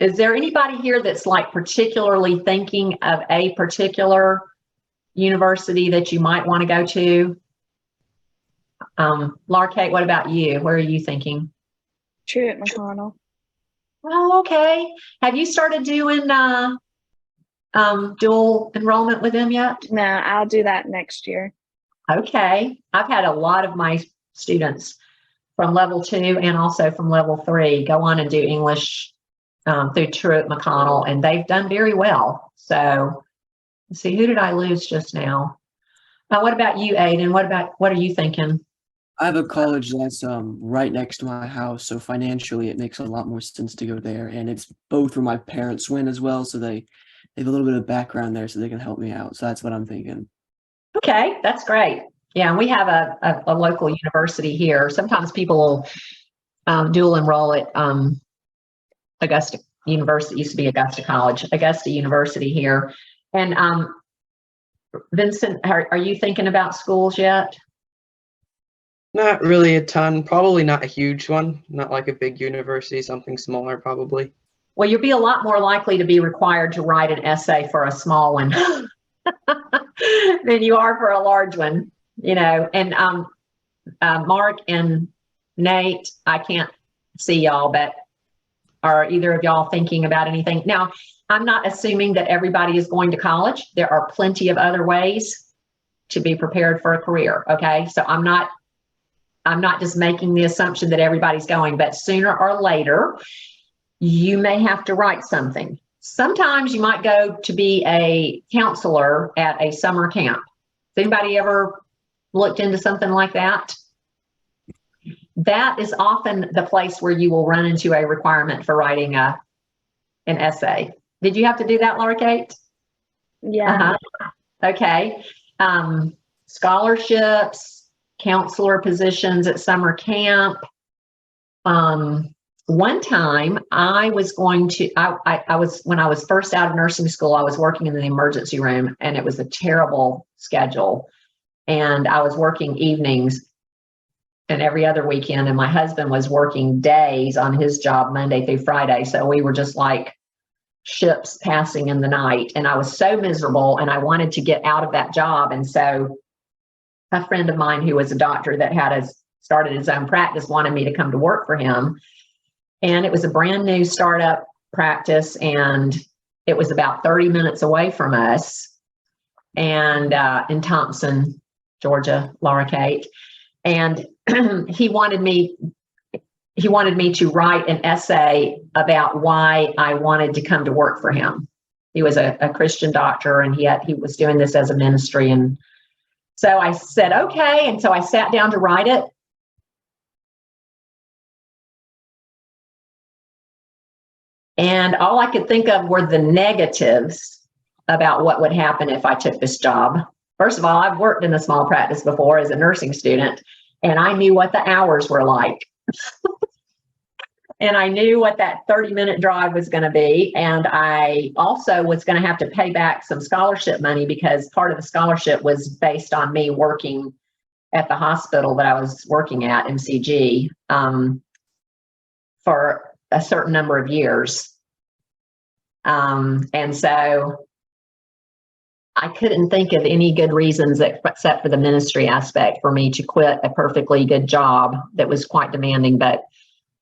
Is there anybody here that's like particularly thinking of a particular university that you might want to go to? Laura Kate, what about you? Where are you thinking? Truett McConnell. Oh, okay. Have you started doing dual enrollment with them yet? No, I'll do that next year. Okay. I've had a lot of my students from level 2 and also from level 3 go on and do English through Truett McConnell, and they've done very well. So let's see, who did I lose just now? What about you, Aiden? What are you thinking? I have a college that's right next to my house, so financially it makes a lot more sense to go there. And it's both where my parents went as well, so they have a little bit of background there, so they can help me out. So that's what I'm thinking. Okay, that's great. Yeah, and we have a local university here. Sometimes people will dual enroll at Augusta University. Used to be Augusta College, Augusta University here. And Vincent, are you thinking about schools yet? Not really a ton. Probably not a huge one. Not like a big university, something smaller probably. Well, you'll be a lot more likely to be required to write an essay for a small one than you are for a large one, you know. And Mark and Nate, I can't see y'all, but are either of y'all thinking about anything? Now, I'm not assuming that everybody is going to college. There are plenty of other ways to be prepared for a career, okay? So I'm not just making the assumption that everybody's going, but sooner or later, you may have to write something. Sometimes you might go to be a counselor at a summer camp. Has anybody ever looked into something like that? That is often the place where you will run into a requirement for writing an essay. Did you have to do that, Laura Kate? Yeah. Okay. Scholarships, counselor positions at summer camp. One time I was going to, when I was first out of nursing school, I was working in the emergency room, and it was a terrible schedule. And I was working evenings and every other weekend, and my husband was working days on his job, Monday through Friday. So we were just like ships passing in the night, and I was so miserable, and I wanted to get out of that job. And so a friend of mine who was a doctor that had started his own practice wanted me to come to work for him. And it was a brand new startup practice, and it was about 30 minutes away from us, and in Thompson, Georgia, Laura Kate. And he wanted me to write an essay about why I wanted to come to work for him. He was a Christian doctor, and he was doing this as a ministry. And so I said, okay. And so I sat down to write it. And all I could think of were the negatives about what would happen if I took this job. First of all, I've worked in a small practice before as a nursing student, and I knew what the hours were like. And I knew what that 30-minute drive was going to be. And I also was going to have to pay back some scholarship money, because part of the scholarship was based on me working at the hospital that I was working at, MCG, for a certain number of years. And so I couldn't think of any good reasons except for the ministry aspect for me to quit a perfectly good job that was quite demanding, but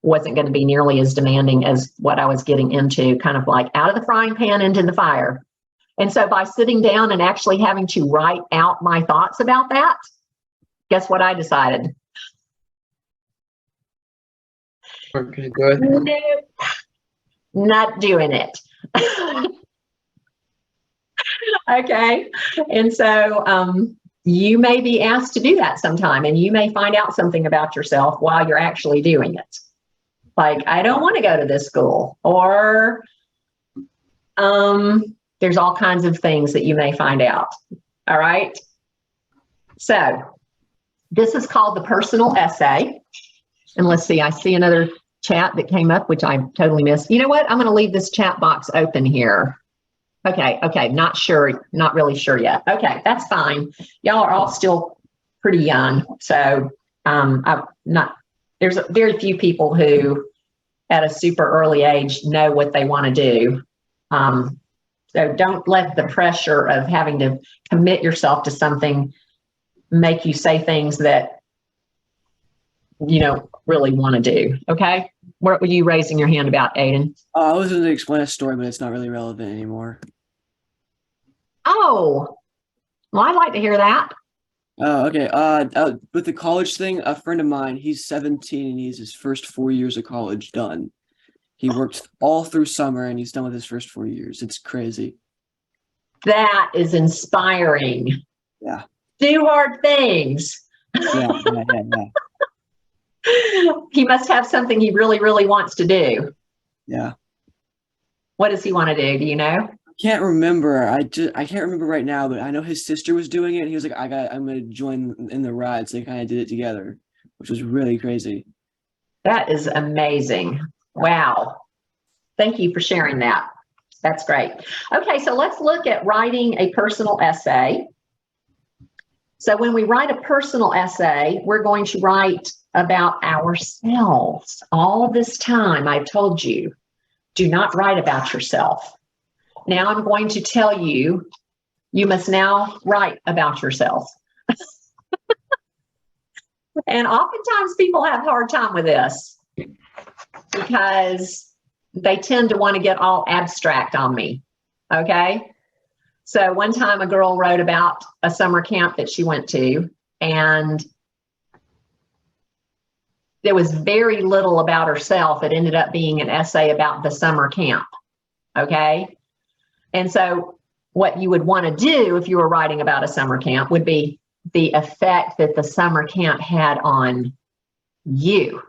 wasn't going to be nearly as demanding as what I was getting into, kind of like out of the frying pan into the fire. And so by sitting down and actually having to write out my thoughts about that, guess what I decided? We're gonna do it. Nope, not doing it. Okay. And so you may be asked to do that sometime, and you may find out something about yourself while you're actually doing it. Like, I don't want to go to this school, or there's all kinds of things that you may find out. All right. So this is called the personal essay. And let's see, I see another chat that came up, which I totally missed. You know what? I'm going to leave this chat box open here. Okay. Not sure. Not really sure yet. Okay. That's fine. Y'all are all still pretty young. So there's very few people who at a super early age know what they want to do. So don't let the pressure of having to commit yourself to something make you say things that you don't really want to do. Okay. What were you raising your hand about, Aiden? I was going to explain a story, but it's not really relevant anymore. Oh, well, I'd like to hear that. Oh, okay. With the college thing, a friend of mine, he's 17 and he's his first 4 years of college done. He worked all through summer and he's done with his first 4 years. It's crazy. That is inspiring. Yeah. Do hard things. Yeah. He must have something he really, really wants to do. Yeah. What does he want to do? Do you know? Can't remember. I can't remember right now, but I know his sister was doing it. And he was like, I'm going to join in the ride. So they kind of did it together, which was really crazy. That is amazing. Wow. Thank you for sharing that. That's great. Okay, so let's look at writing a personal essay. So when we write a personal essay, we're going to write about ourselves. All this time, I've told you, do not write about yourself. Now I'm going to tell you, you must now write about yourself. And oftentimes people have a hard time with this because they tend to want to get all abstract on me. Okay. So one time a girl wrote about a summer camp that she went to, and there was very little about herself. It ended up being an essay about the summer camp. Okay. And so what you would want to do if you were writing about a summer camp would be the effect that the summer camp had on you.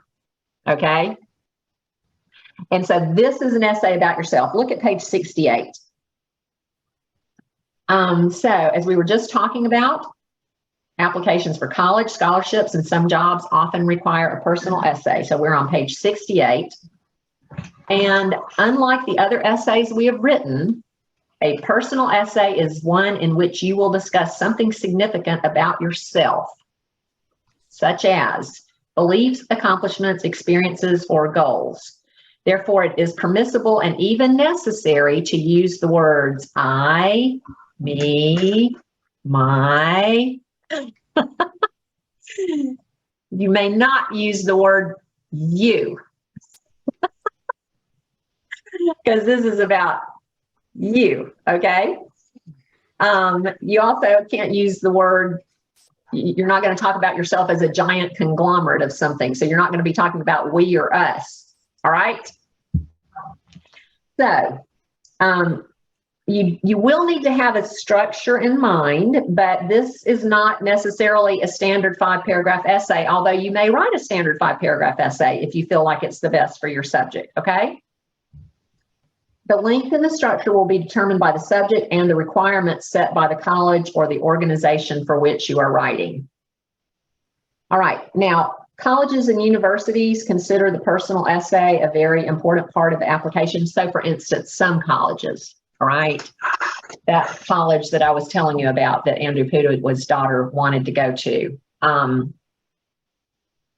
Okay. And so this is an essay about yourself. Look at page 68. So as we were just talking about, applications for college, scholarships, and some jobs often require a personal essay. So we're on page 68. And unlike the other essays we have written, a personal essay is one in which you will discuss something significant about yourself, such as beliefs, accomplishments, experiences, or goals. Therefore, it is permissible and even necessary to use the words I, me, my. You may not use the word you, because this is about you, okay? You also can't use the word, you're not going to talk about yourself as a giant conglomerate of something. So you're not going to be talking about we or us, all right? So you will need to have a structure in mind, but this is not necessarily a standard 5-paragraph essay, although you may write a standard 5-paragraph essay if you feel like it's the best for your subject, okay? The length and the structure will be determined by the subject and the requirements set by the college or the organization for which you are writing. All right, now, colleges and universities consider the personal essay a very important part of the application. So, for instance, some colleges, all right, that college that I was telling you about that Andrew Puda's daughter wanted to go to,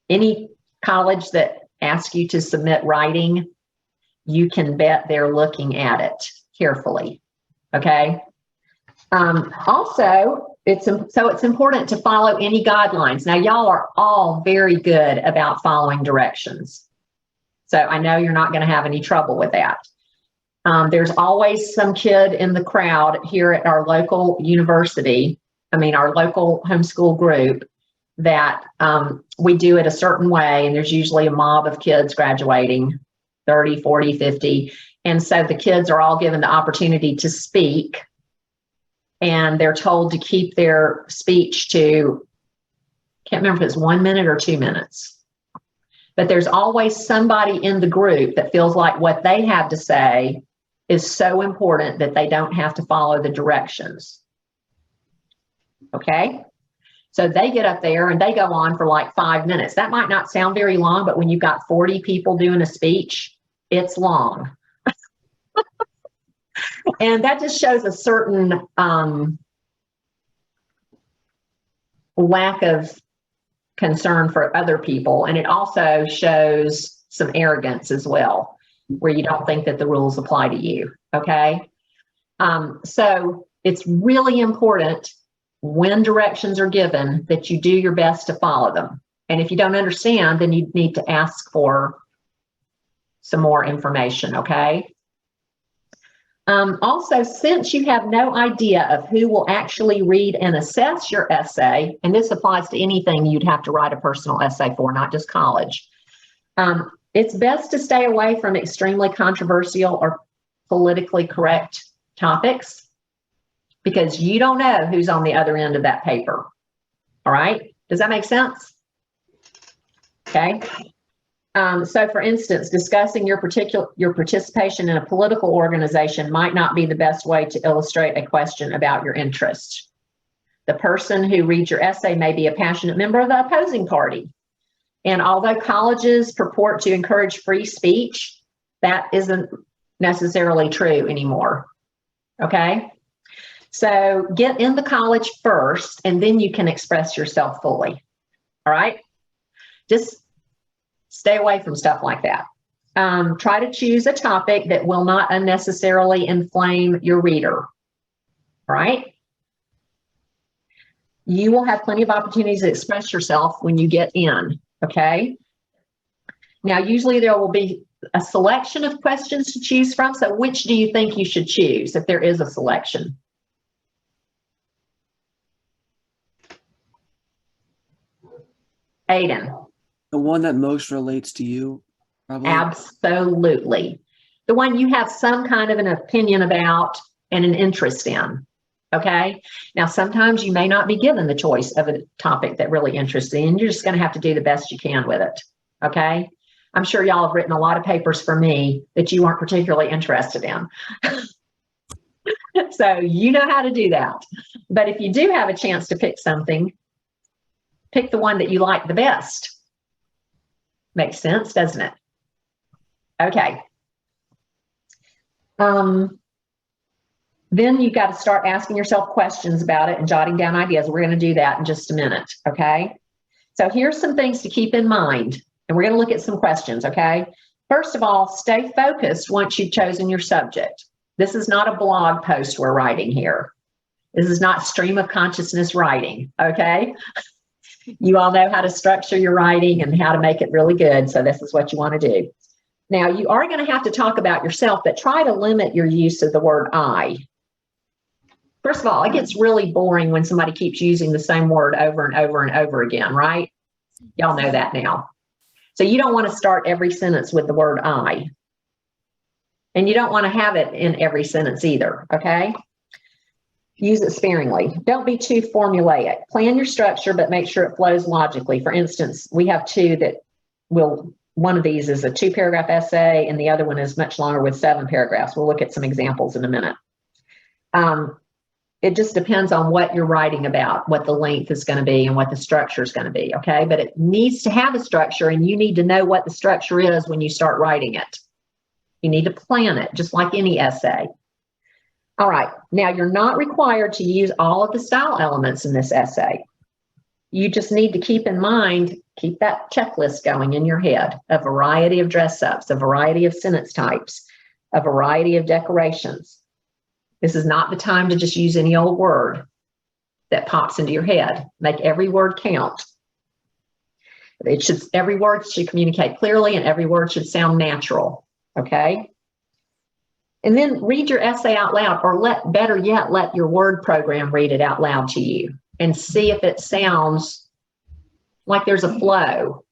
any college that asks you to submit writing, you can bet they're looking at it carefully, okay? Also, it's important to follow any guidelines. Now, y'all are all very good about following directions. So I know you're not going to have any trouble with that. There's always some kid in the crowd here at our local university, our local homeschool group, that we do it a certain way, and there's usually a mob of kids graduating, 30, 40, 50. And so the kids are all given the opportunity to speak, and they're told to keep their speech to, can't remember if it's 1 minute or 2 minutes. But there's always somebody in the group that feels like what they have to say is so important that they don't have to follow the directions. Okay? So they get up there and they go on for like 5 minutes. That might not sound very long, but when you've got 40 people doing a speech, it's long. And that just shows a certain lack of concern for other people. And it also shows some arrogance as well, where you don't think that the rules apply to you, okay? So it's really important when directions are given that you do your best to follow them. And if you don't understand, then you need to ask for some more information, okay? Also, since you have no idea of who will actually read and assess your essay, and this applies to anything you'd have to write a personal essay for, not just college, it's best to stay away from extremely controversial or politically correct topics because you don't know who's on the other end of that paper. All right? Does that make sense? Okay. So for instance, discussing your participation in a political organization might not be the best way to illustrate a question about your interest. The person who reads your essay may be a passionate member of the opposing party. And although colleges purport to encourage free speech, that isn't necessarily true anymore. Okay? So get into college first, and then you can express yourself fully. All right? Just stay away from stuff like that. Try to choose a topic that will not unnecessarily inflame your reader. All right? You will have plenty of opportunities to express yourself when you get in. Okay? Now, usually there will be a selection of questions to choose from. So which do you think you should choose if there is a selection? Aiden. The one that most relates to you, probably. Absolutely. The one you have some kind of an opinion about and an interest in. Okay. Now, sometimes you may not be given the choice of a topic that really interests you, and you're just going to have to do the best you can with it. Okay. I'm sure y'all have written a lot of papers for me that you weren't particularly interested in. So you know how to do that. But if you do have a chance to pick something, pick the one that you like the best. Makes sense, doesn't it? Okay. Then you've got to start asking yourself questions about it and jotting down ideas. We're going to do that in just a minute, okay? So here's some things to keep in mind, and we're going to look at some questions, okay? First of all, stay focused once you've chosen your subject. This is not a blog post we're writing here. This is not stream of consciousness writing, okay? You all know how to structure your writing and how to make it really good, so this is what you want to do. Now, you are going to have to talk about yourself, but try to limit your use of the word I. First of all, it gets really boring when somebody keeps using the same word over and over and over again, right? Y'all know that now. So you don't want to start every sentence with the word I. And you don't want to have it in every sentence either, okay? Use it sparingly. Don't be too formulaic. Plan your structure, but make sure it flows logically. For instance, we have two that will, one of these is a 2-paragraph essay, and the other one is much longer with 7 paragraphs. We'll look at some examples in a minute. It just depends on what you're writing about, what the length is going to be and what the structure is going to be, okay? But it needs to have a structure, and you need to know what the structure is when you start writing it. You need to plan it, just like any essay. All right, now you're not required to use all of the style elements in this essay. You just need to keep in mind, keep that checklist going in your head, a variety of dress-ups, a variety of sentence types, a variety of decorations. This is not the time to just use any old word that pops into your head. Make every word count. Every word should communicate clearly, and every word should sound natural, okay? And then read your essay out loud, or better yet, let your word program read it out loud to you and see if it sounds like there's a flow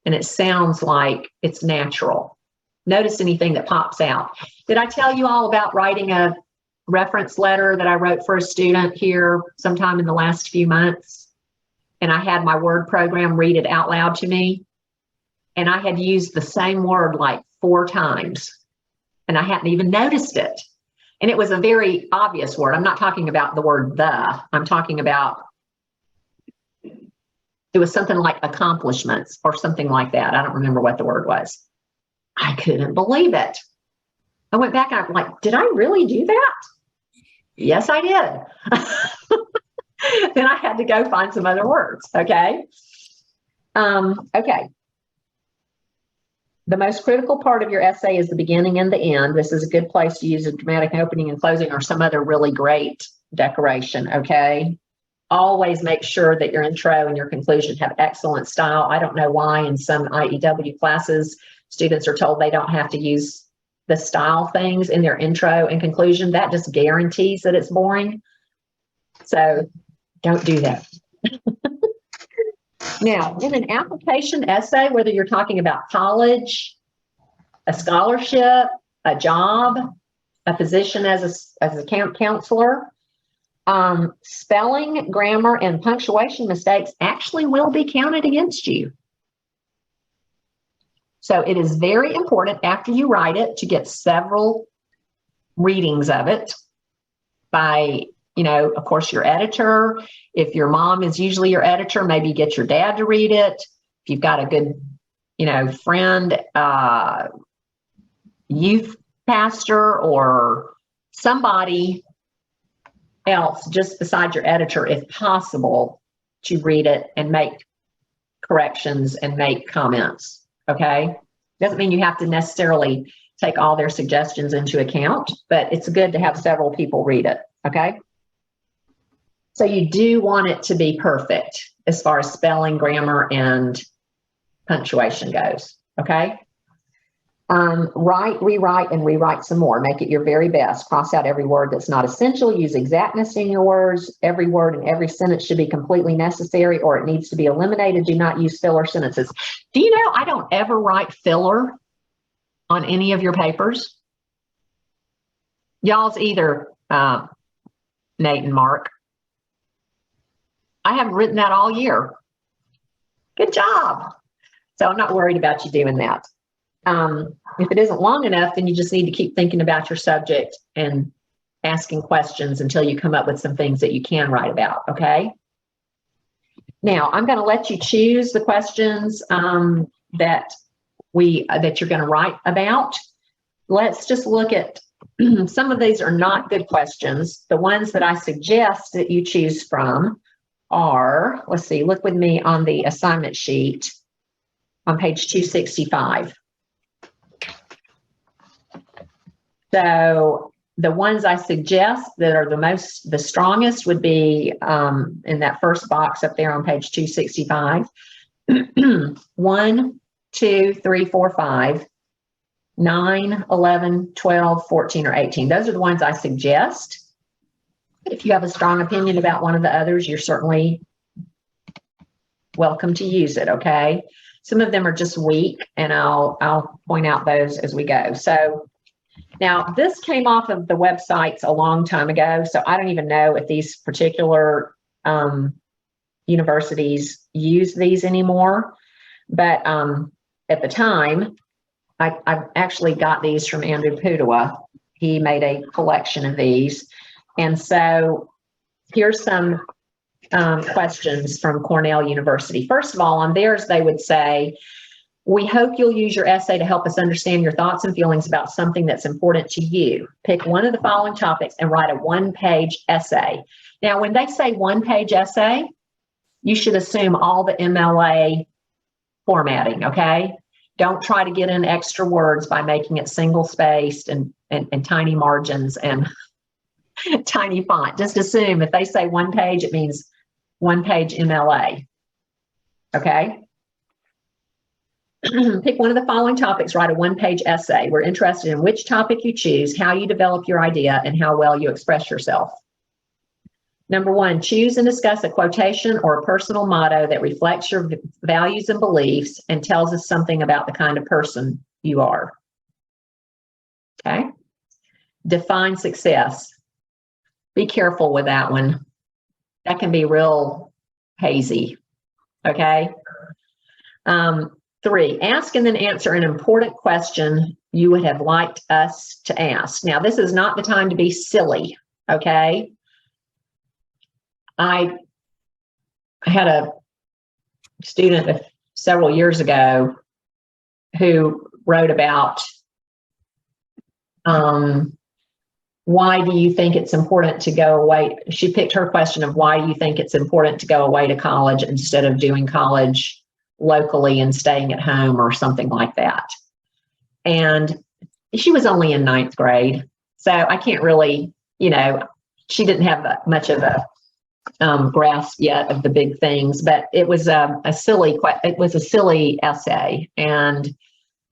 and it sounds like it's natural. Notice anything that pops out. Did I tell you all about writing a reference letter that I wrote for a student here sometime in the last few months? And I had my word program read it out loud to me. And I had used the same word like 4 times. And I hadn't even noticed it. And it was a very obvious word. I'm not talking about the word the. I'm talking about, it was something like accomplishments or something like that. I don't remember what the word was. I couldn't believe it. I went back and I'm like, did I really do that? Yes, I did. Then I had to go find some other words, okay? Okay. The most critical part of your essay is the beginning and the end. This is a good place to use a dramatic opening and closing or some other really great decoration, okay? always make sure that your intro and your conclusion have excellent style. I don't know why in some IEW classes, students are told they don't have to use the style things in their intro and conclusion. That just guarantees that it's boring. So don't do that. Now, in an application essay, whether you're talking about college, a scholarship, a job, a position as a camp counselor, spelling, grammar, and punctuation mistakes actually will be counted against you. So it is very important after you write it to get several readings of it by, of course, your editor. If your mom is usually your editor, maybe get your dad to read it. If you've got a good, friend, youth pastor, or somebody else just beside your editor, if possible, to read it and make corrections and make comments. Okay, doesn't mean you have to necessarily take all their suggestions into account, but it's good to have several people read it. Okay, so you do want it to be perfect as far as spelling, grammar, and punctuation goes. Okay. Write, rewrite, and rewrite some more. Make it your very best. Cross out every word that's not essential. Use exactness in your words. Every word in every sentence should be completely necessary or it needs to be eliminated. Do not use filler sentences. Do you know I don't ever write filler on any of your papers? Y'all's either Nate and Mark. I haven't written that all year. Good job. So I'm not worried about you doing that. If it isn't long enough, then you just need to keep thinking about your subject and asking questions until you come up with some things that you can write about. Okay. Now I'm going to let you choose the questions that you're going to write about. Let's just look at some of these are not good questions. The ones that I suggest that you choose from are, let's see, look with me on the assignment sheet on page 265. So the ones I suggest that are the strongest would be in that first box up there on page 265. 1, 2, 3, 4, 5, 9, 11, 12, 14, or 18. Those are the ones I suggest. If you have a strong opinion about one of the others, you're certainly welcome to use it, okay? Some of them are just weak, and I'll point out those as we go. So now this came off of the websites a long time ago, so I don't even know if these particular universities use these anymore. But at the time, I actually got these from Andrew Pudewa. He made a collection of these. And so here's some questions from Cornell University. First of all, on theirs, they would say, we hope you'll use your essay to help us understand your thoughts and feelings about something that's important to you. Pick one of the following topics and write a one-page essay. Now, when they say one-page essay, you should assume all the MLA formatting, okay? Don't try to get in extra words by making it single-spaced and tiny margins and tiny font. Just assume if they say one page, it means one page MLA. Okay. Pick one of the following topics, write a one-page essay. We're interested in which topic you choose, how you develop your idea, and how well you express yourself. Number 1, choose and discuss a quotation or a personal motto that reflects your values and beliefs and tells us something about the kind of person you are. Okay. Define success. Be careful with that one. That can be real hazy. Okay. 3, ask and then answer an important question you would have liked us to ask. Now, this is not the time to be silly. Okay. I had a student several years ago who wrote about why do you think it's important to go away? She picked her question of why do you think it's important to go away to college instead of doing college locally and staying at home or something like that. And she was only in 9th grade. So I can't really, she didn't have much of a grasp yet of the big things, but it was a silly essay, and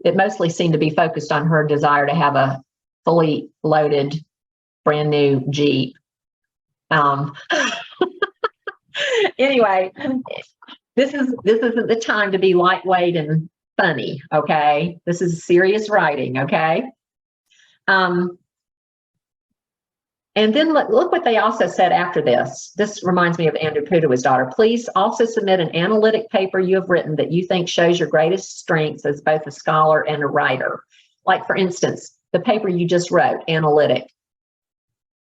it mostly seemed to be focused on her desire to have a fully loaded brand new Jeep. Anyway, this isn't the time to be lightweight and funny, okay? This is serious writing, okay? And then look what they also said after this. This reminds me of Andrew Pudewa's daughter. Please also submit an analytic paper you have written that you think shows your greatest strengths as both a scholar and a writer. Like, for instance, the paper you just wrote, analytic,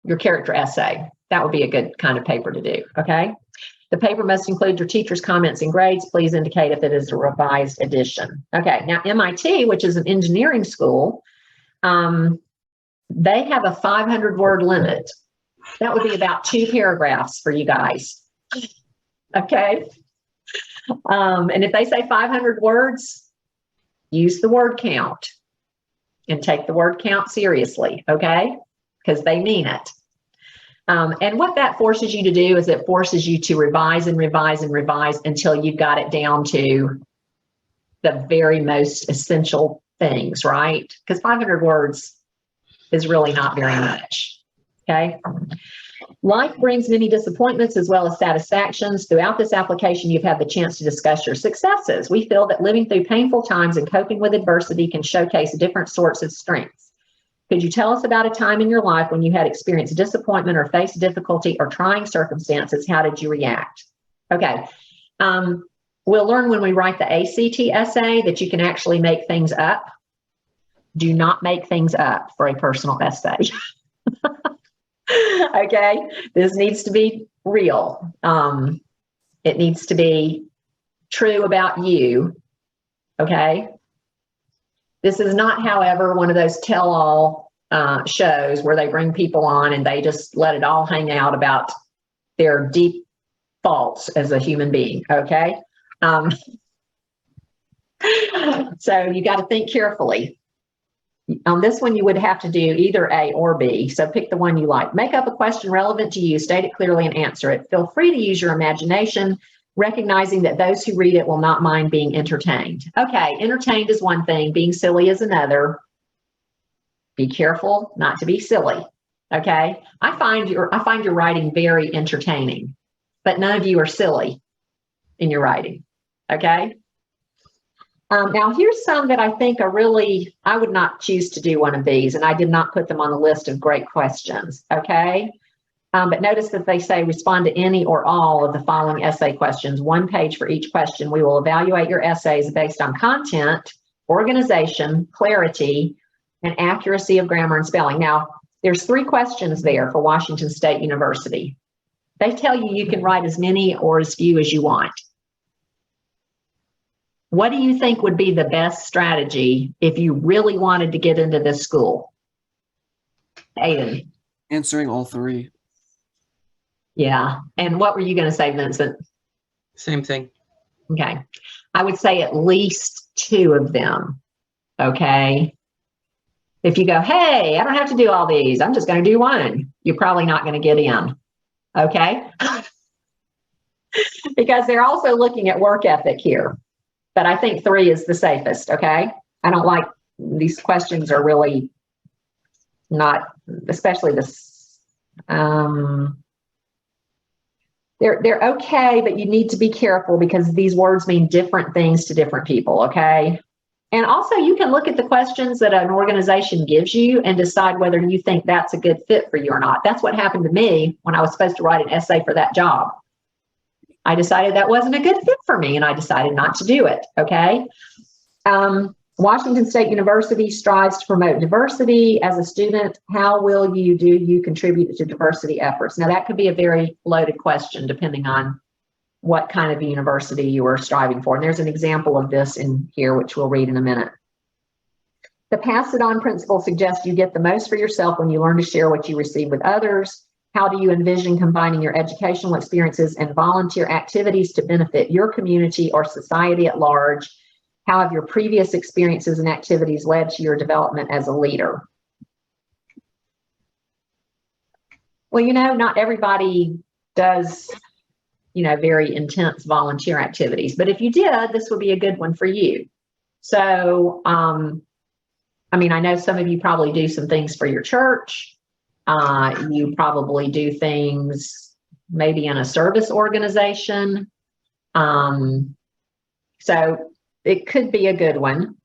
your character essay. That would be a good kind of paper to do, okay? The paper must include your teacher's comments and grades. Please indicate if it is a revised edition. Okay, now MIT, which is an engineering school, they have a 500-word limit. That would be about 2 paragraphs for you guys. Okay. And if they say 500 words, use the word count and take the word count seriously, okay? Because they mean it. And what that forces you to do is it forces you to revise and revise and revise until you've got it down to the very most essential things, right? Because 500 words is really not very much, okay? Life brings many disappointments as well as satisfactions. Throughout this application, you've had the chance to discuss your successes. We feel that living through painful times and coping with adversity can showcase different sorts of strengths. Could you tell us about a time in your life when you had experienced disappointment or faced difficulty or trying circumstances? How did you react? Okay. We'll learn when we write the ACT essay that you can actually make things up. Do not make things up for a personal essay. Okay, this needs to be real. It needs to be true about you. Okay. This is not, however, one of those tell-all shows where they bring people on and they just let it all hang out about their deep faults as a human being. Okay. So you got to think carefully. On this one, you would have to do either A or B. So pick the one you like. Make up a question relevant to you, state it clearly, and answer it. Feel free to use your imagination, recognizing that those who read it will not mind being entertained. Okay, entertained is one thing, being silly is another. Be careful not to be silly. Okay, I find your writing very entertaining, but none of you are silly in your writing. Okay. Now, here's some that I think are really, I would not choose to do one of these, and I did not put them on the list of great questions, okay? But notice that they say respond to any or all of the following essay questions, 1 page for each question. We will evaluate your essays based on content, organization, clarity, and accuracy of grammar and spelling. Now, there's 3 questions there for Washington State University. They tell you you can write as many or as few as you want. What do you think would be the best strategy if you really wanted to get into this school? Aiden. Answering all 3. Yeah. And what were you going to say, Vincent? Same thing. Okay. I would say at least 2 of them. Okay. If you go, hey, I don't have to do all these, I'm just going to do 1, you're probably not going to get in. Okay. Because they're also looking at work ethic here. But I think 3 is the safest, okay? I don't like, these questions are really not, especially this, they're okay, but you need to be careful because these words mean different things to different people, okay? And also you can look at the questions that an organization gives you and decide whether you think that's a good fit for you or not. That's what happened to me when I was supposed to write an essay for that job. I decided that wasn't a good fit for me, and I decided not to do it, okay? Washington State University strives to promote diversity. As a student, how will you contribute to diversity efforts? Now, that could be a very loaded question depending on what kind of university you are striving for. And there's an example of this in here, which we'll read in a minute. The pass it on principle suggests you get the most for yourself when you learn to share what you receive with others. How do you envision combining your educational experiences and volunteer activities to benefit your community or society at large? How have your previous experiences and activities led to your development as a leader? Well, you know, not everybody does, very intense volunteer activities. But if you did, this would be a good one for you. So, I know some of you probably do some things for your church. You probably do things maybe in a service organization. So it could be a good one.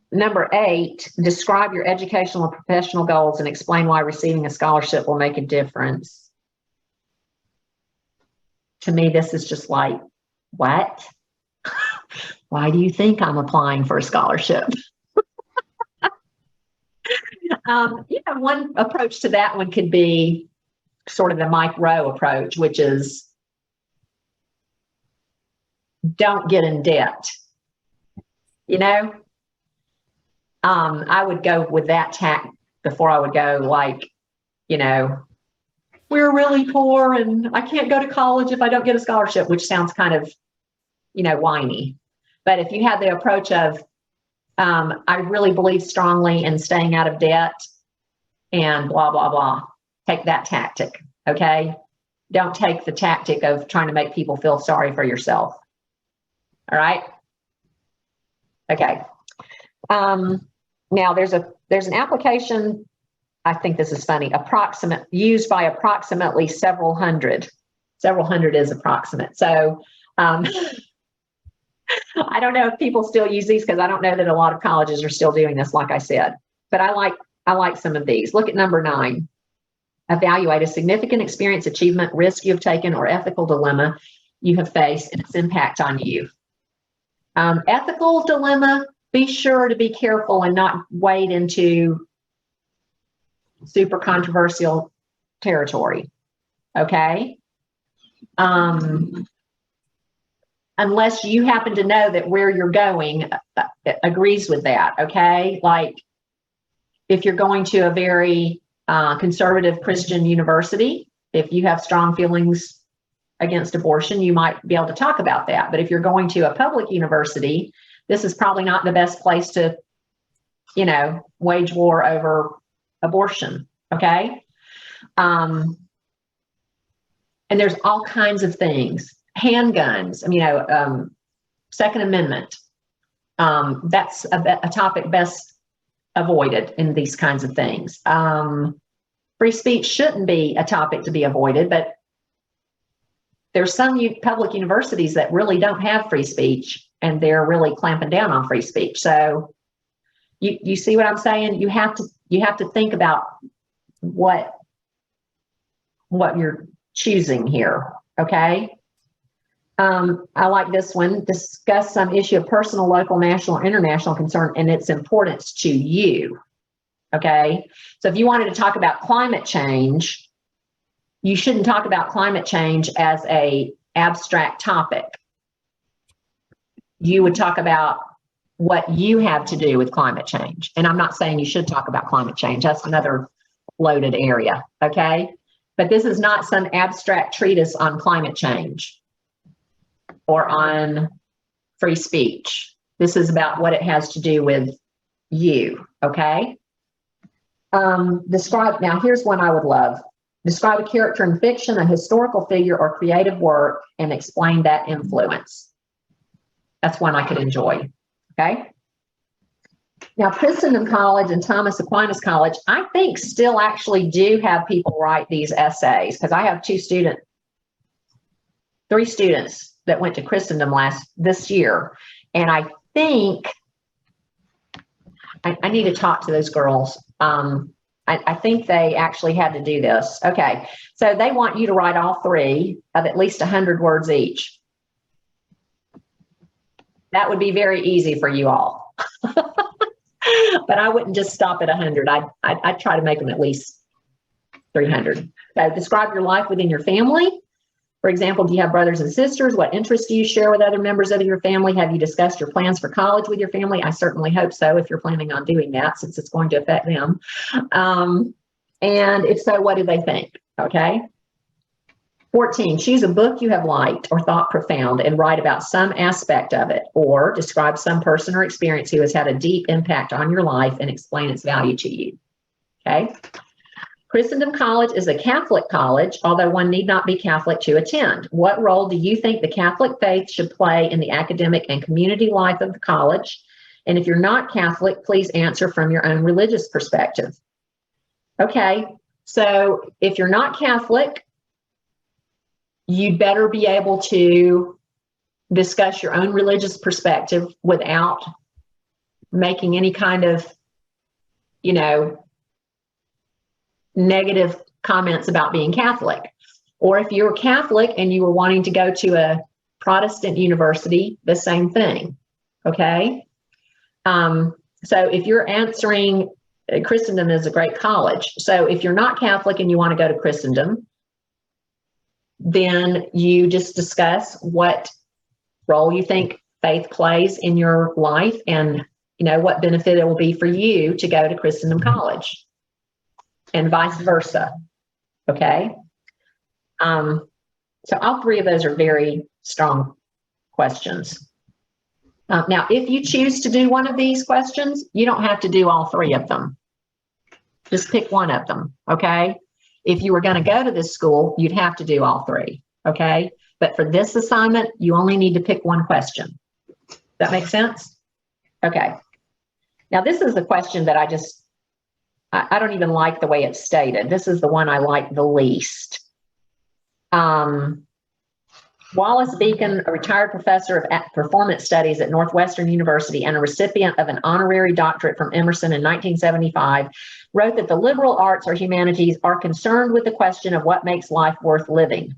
Number 8, describe your educational and professional goals and explain why receiving a scholarship will make a difference. To me, this is just like, what? Why do you think I'm applying for a scholarship? One approach to that one could be sort of the Mike Rowe approach, which is don't get in debt. I would go with that tack before I would go like, we're really poor and I can't go to college if I don't get a scholarship, which sounds kind of, whiny. But if you had the approach of, I really believe strongly in staying out of debt and blah, blah, blah, take that tactic, okay? Don't take the tactic of trying to make people feel sorry for yourself. All right? Okay. Now there's an application, I think this is funny, used by approximately several hundred. Several hundred is approximate. So I don't know if people still use these because I don't know that a lot of colleges are still doing this, like I said, but I like some of these. Look at number 9. Evaluate a significant experience, achievement, risk you have taken, or ethical dilemma you have faced and its impact on you. Ethical dilemma, be sure to be careful and not wade into super controversial territory. Okay? Unless you happen to know that where you're going agrees with that. Okay? Like if you're going to a very conservative Christian university, if you have strong feelings against abortion, you might be able to talk about that. But if you're going to a public university, this is probably not the best place to, wage war over abortion. Okay. And there's all kinds of things. Handguns, Second Amendment. That's a topic best avoided in these kinds of things. Free speech shouldn't be a topic to be avoided, but there's some public universities that really don't have free speech and they're really clamping down on free speech. So you see what I'm saying? You have to think about what you're choosing here. Okay. I like this one. Discuss some issue of personal, local, national, or international concern and its importance to you. Okay. So if you wanted to talk about climate change, you shouldn't talk about climate change as an abstract topic. You would talk about what you have to do with climate change. And I'm not saying you should talk about climate change. That's another loaded area. Okay. But this is not some abstract treatise on climate change or on free speech. This is about what it has to do with you. Okay. Now here's one I would love. Describe a character in fiction, a historical figure, or creative work, and explain that influence. That's one I could enjoy. Okay. Now, Christendom College and Thomas Aquinas College, I think still actually do have people write these essays because I have 3 students that went to Christendom this year. And I think I need to talk to those girls. I think they actually had to do this. Okay. So they want you to write all 3 of at least 100 words each. That would be very easy for you all. But I wouldn't just stop at 100. I'd try to make them at least 300. So describe your life within your family. For example, do you have brothers and sisters? What interests do you share with other members of your family? Have you discussed your plans for college with your family? I certainly hope so, if you're planning on doing that, since it's going to affect them. And if so, what do they think? Okay. 14, choose a book you have liked or thought profound and write about some aspect of it, or describe some person or experience who has had a deep impact on your life and explain its value to you. Okay. Christendom College is a Catholic college, although one need not be Catholic to attend. What role do you think the Catholic faith should play in the academic and community life of the college? And if you're not Catholic, please answer from your own religious perspective. Okay, so if you're not Catholic, you better be able to discuss your own religious perspective without making any kind of, negative comments about being Catholic. Or if you're Catholic and you were wanting to go to a Protestant university, the same thing. Okay. So if you're answering, Christendom is a great college. So if you're not Catholic and you want to go to Christendom, then you just discuss what role you think faith plays in your life and what benefit it will be for you to go to Christendom College and vice versa. Okay. So all three of those are very strong questions. Now, if you choose to do one of these questions, you don't have to do all three of them. Just pick one of them. Okay. If you were going to go to this school, you'd have to do all three. Okay. But for this assignment, you only need to pick one question. Does that make sense? Okay. Now, this is the question that I don't even like the way it's stated. This is the one I like the least. Wallace Beacon, a retired professor of performance studies at Northwestern University and a recipient of an honorary doctorate from Emerson in 1975, wrote that the liberal arts or humanities are concerned with the question of what makes life worth living.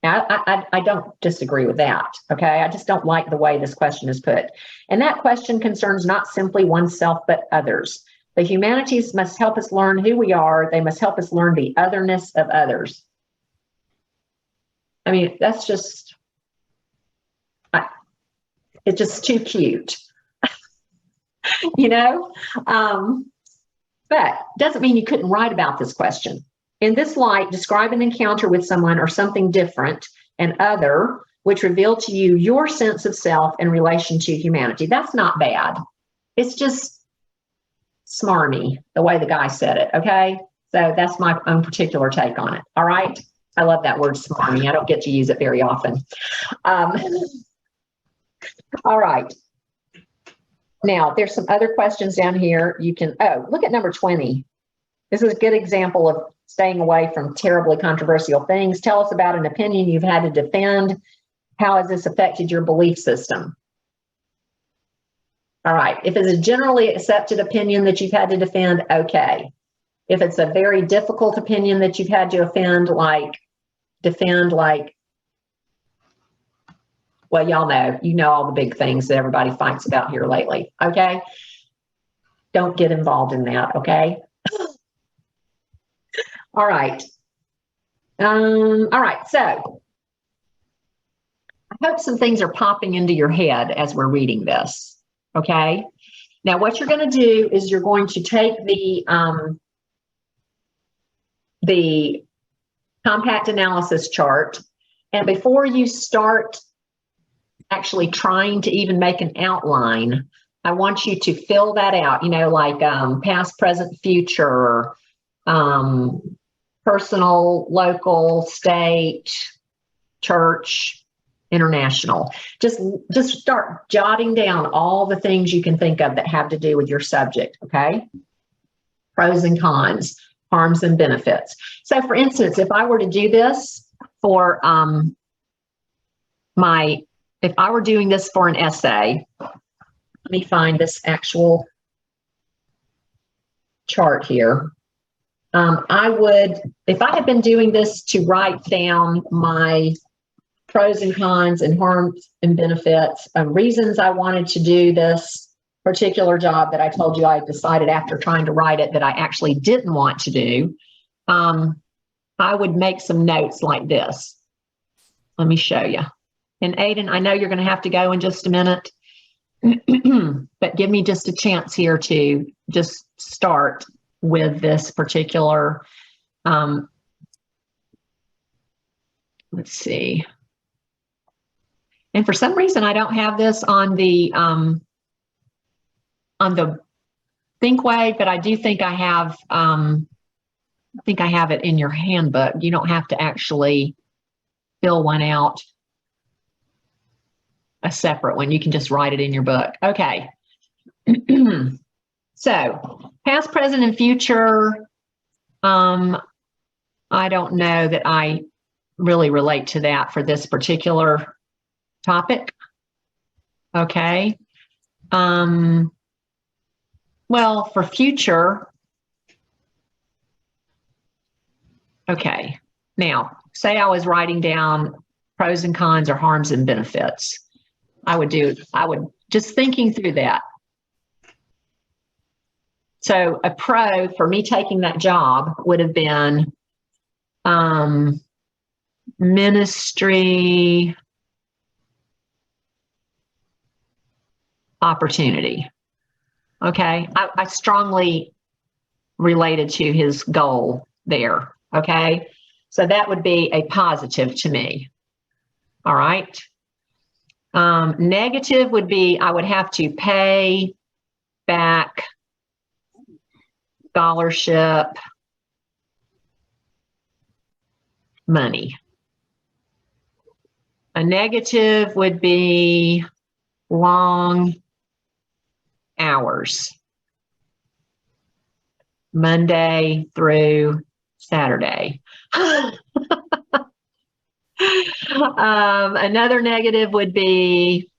Now, I don't disagree with that, okay? I just don't like the way this question is put. And that question concerns not simply oneself, but others. The humanities must help us learn who we are. They must help us learn the otherness of others. I mean, that's just, it's just too cute, but doesn't mean you couldn't write about this question. In this light, describe an encounter with someone or something different and other, which reveal to you your sense of self in relation to humanity. That's not bad. It's just smarmy, the way the guy said it, okay? So that's my own particular take on it, all right? I love that word smarmy. I don't get to use it very often. All right. Now, there's some other questions down here. You can, look at number 20. This is a good example of staying away from terribly controversial things. Tell us about an opinion you've had to defend. How has this affected your belief system? All right. If it's a generally accepted opinion that you've had to defend, okay. If it's a very difficult opinion that you've had to defend, well, y'all know, all the big things that everybody fights about here lately, okay? Don't get involved in that, okay? All right. All right, so I hope some things are popping into your head as we're reading this, okay? Now, what you're going to do is you're going to take the compact analysis chart, and before you start actually trying to even make an outline, I want you to fill that out, like past, present, future, personal, local, state, church, international. Just start jotting down all the things you can think of that have to do with your subject, okay? Pros and cons, harms and benefits. So for instance, if I were to do this for if I were doing this for an essay, let me find this actual chart here. I would, if I had been doing this to write down my pros and cons and harms and benefits, reasons I wanted to do this particular job that I told you I decided after trying to write it that I actually didn't want to do, I would make some notes like this. Let me show you. And Aiden, I know you're going to have to go in just a minute, but give me just a chance here to just start with this particular, let's see. And for some reason, I don't have this on the ThinkWave, but I do think I have I think I have it in your handbook. You don't have to actually fill one out, a separate one. You can just write it in your book. Okay. So past, present, and future. I don't know that I really relate to that for this particular topic. Okay. Well, for future. Okay. Now, say I was writing down pros and cons or harms and benefits. I would just thinking through that. So a pro for me taking that job would have been ministry opportunity. Okay. I strongly related to his goal there. Okay. So that would be a positive to me. All right. Negative would be I would have to pay back scholarship money. A negative would be long hours, Monday through Saturday. Another negative would be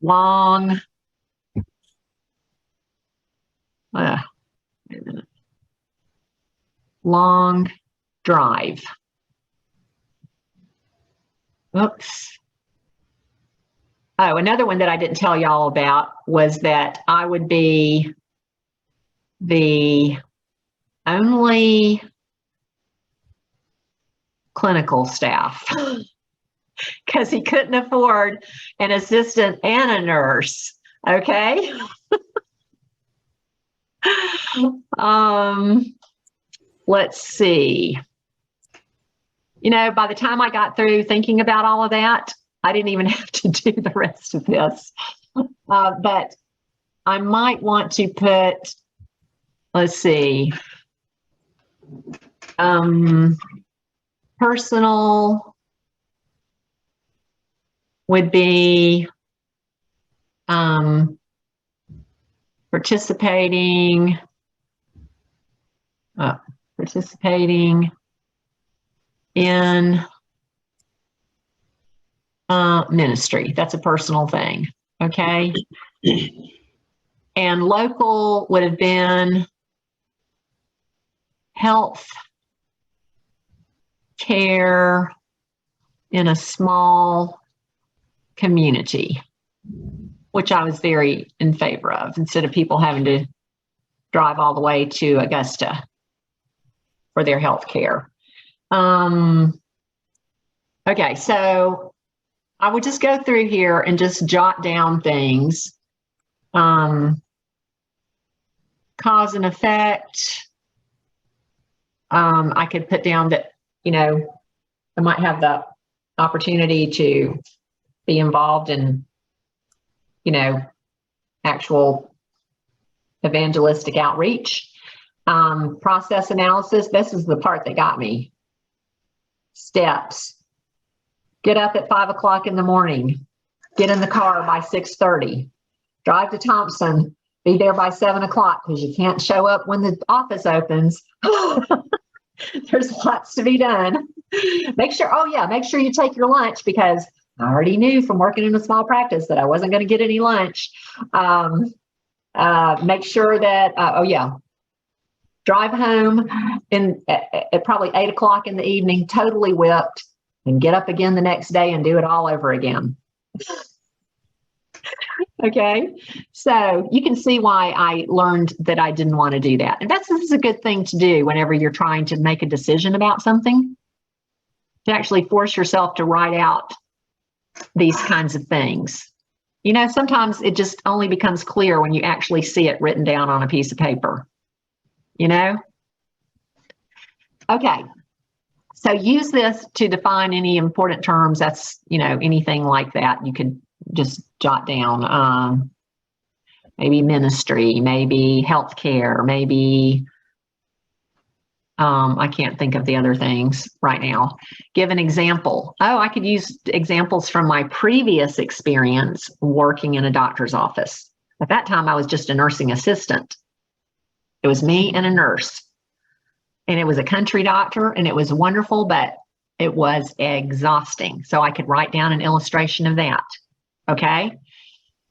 long, wait a minute, long drive. Oops. Oh, another one that I didn't tell y'all about was that I would be the only clinical staff because he couldn't afford an assistant and a nurse. Okay. Let's see. You know, by the time I got through thinking about all of that, I didn't even have to do the rest of this. But I might want to put, let's see, personal would be participating in ministry. That's a personal thing. Okay. And local would have been health care in a small community, which I was very in favor of, instead of people having to drive all the way to Augusta for their health care. Okay, so I would just go through here and just jot down things. Cause and effect. I could put down that, you know, I might have the opportunity to be involved in, you know, actual evangelistic outreach. Process analysis. This is the part that got me. Steps. Get up at 5 o'clock in the morning. Get in the car by 6:30. Drive to Thompson. Be there by 7 o'clock because you can't show up when the office opens. There's lots to be done. Make sure you take your lunch, because I already knew from working in a small practice that I wasn't going to get any lunch. Make sure that, drive home at probably 8 o'clock in the evening, totally whipped, and get up again the next day and do it all over again. Okay, so you can see why I learned that I didn't want to do that. And this is a good thing to do whenever you're trying to make a decision about something, to actually force yourself to write out these kinds of things. You know, sometimes it just only becomes clear when you actually see it written down on a piece of paper, you know? Okay, so use this to define any important terms. That's, you know, anything like that. You could just jot down, maybe ministry, maybe healthcare, maybe I can't think of the other things right now. Give an example. Oh, I could use examples from my previous experience working in a doctor's office. At that time, I was just a nursing assistant. It was me and a nurse. And it was a country doctor, and it was wonderful, but it was exhausting. So I could write down an illustration of that. Okay.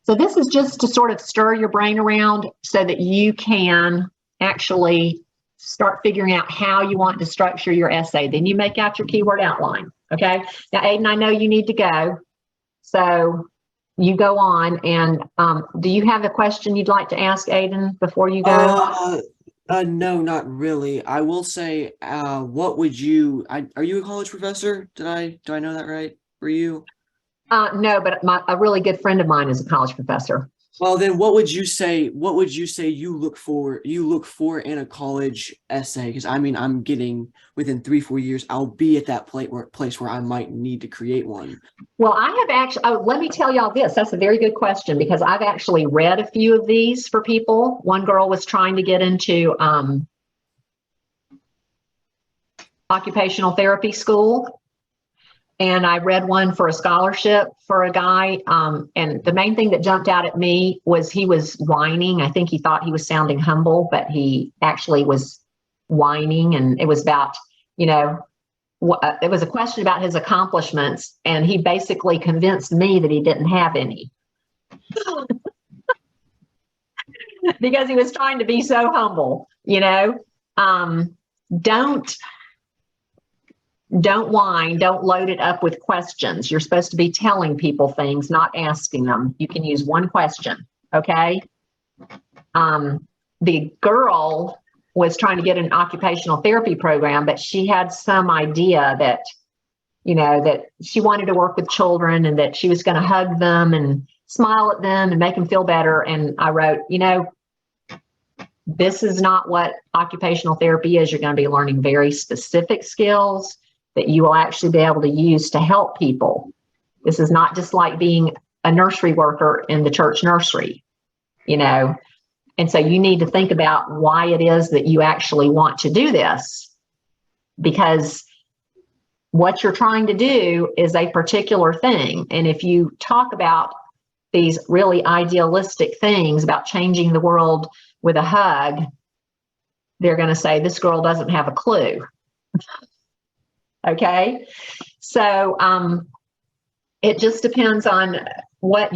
So this is just to sort of stir your brain around so that you can actually start figuring out how you want to structure your essay. Then you make out your keyword outline. Okay. Now, Aiden, I know you need to go. So you go on. And do you have a question you'd like to ask Aiden before you go? No, not really. I will say, what would you, are you a college professor? Do I know that right? For you? No, but a really good friend of mine is a college professor. Well, then what would you say you look for in a college essay? Because I mean, I'm getting within 3-4 years, I'll be at that place where I might need to create one. Well, I have actually, let me tell y'all this. That's a very good question because I've actually read a few of these for people. One girl was trying to get into occupational therapy school. And I read one for a scholarship for a guy. And the main thing that jumped out at me was he was whining. I think he thought he was sounding humble, but he actually was whining. And it was about, it was a question about his accomplishments. And he basically convinced me that he didn't have any. Because he was trying to be so humble, Don't whine, don't load it up with questions. You're supposed to be telling people things, not asking them. You can use one question, okay? The girl was trying to get an occupational therapy program, but she had some idea that, that she wanted to work with children and that she was going to hug them and smile at them and make them feel better. And I wrote, this is not what occupational therapy is. You're going to be learning very specific skills that you will actually be able to use to help people. This is not just like being a nursery worker in the church nursery, And so you need to think about why it is that you actually want to do this, because what you're trying to do is a particular thing. And if you talk about these really idealistic things about changing the world with a hug, they're going to say, this girl doesn't have a clue. Okay. So it just depends on what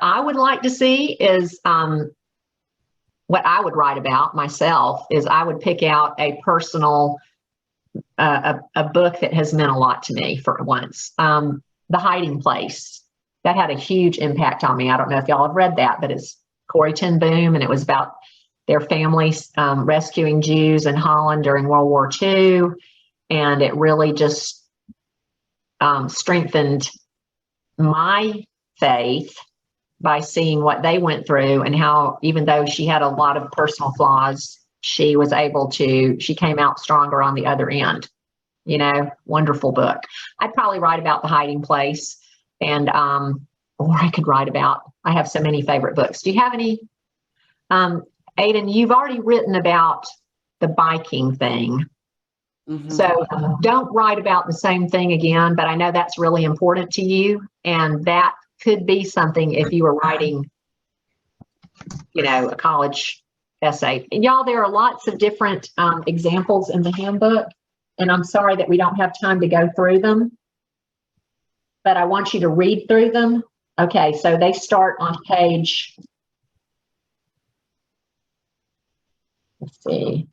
I would like to see is what I would write about myself is I would pick out a personal, a book that has meant a lot to me for once. The Hiding Place, that had a huge impact on me. I don't know if y'all have read that, but it's Corrie ten Boom, and it was about their families rescuing Jews in Holland during World War II. And it really just strengthened my faith by seeing what they went through and how, even though she had a lot of personal flaws, she came out stronger on the other end. Wonderful book. I'd probably write about The Hiding Place, and or I could write about, I have so many favorite books. Do you have any? Aiden, you've already written about the biking thing. Mm-hmm. So don't write about the same thing again, but I know that's really important to you. And that could be something if you were writing, a college essay. And y'all, there are lots of different examples in the handbook. And I'm sorry that we don't have time to go through them, but I want you to read through them. Okay, so they start on page, let's see.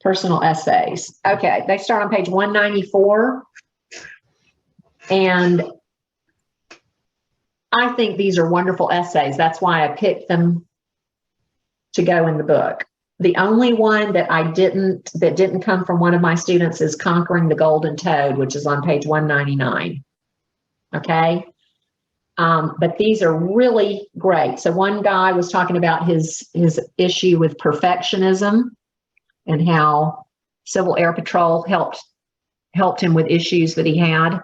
Personal essays. Okay, they start on page 194. And I think these are wonderful essays. That's why I picked them to go in the book. The only one that didn't come from one of my students is Conquering the Golden Toad, which is on page 199. Okay. But these are really great. So one guy was talking about his issue with perfectionism, and how Civil Air Patrol helped him with issues that he had.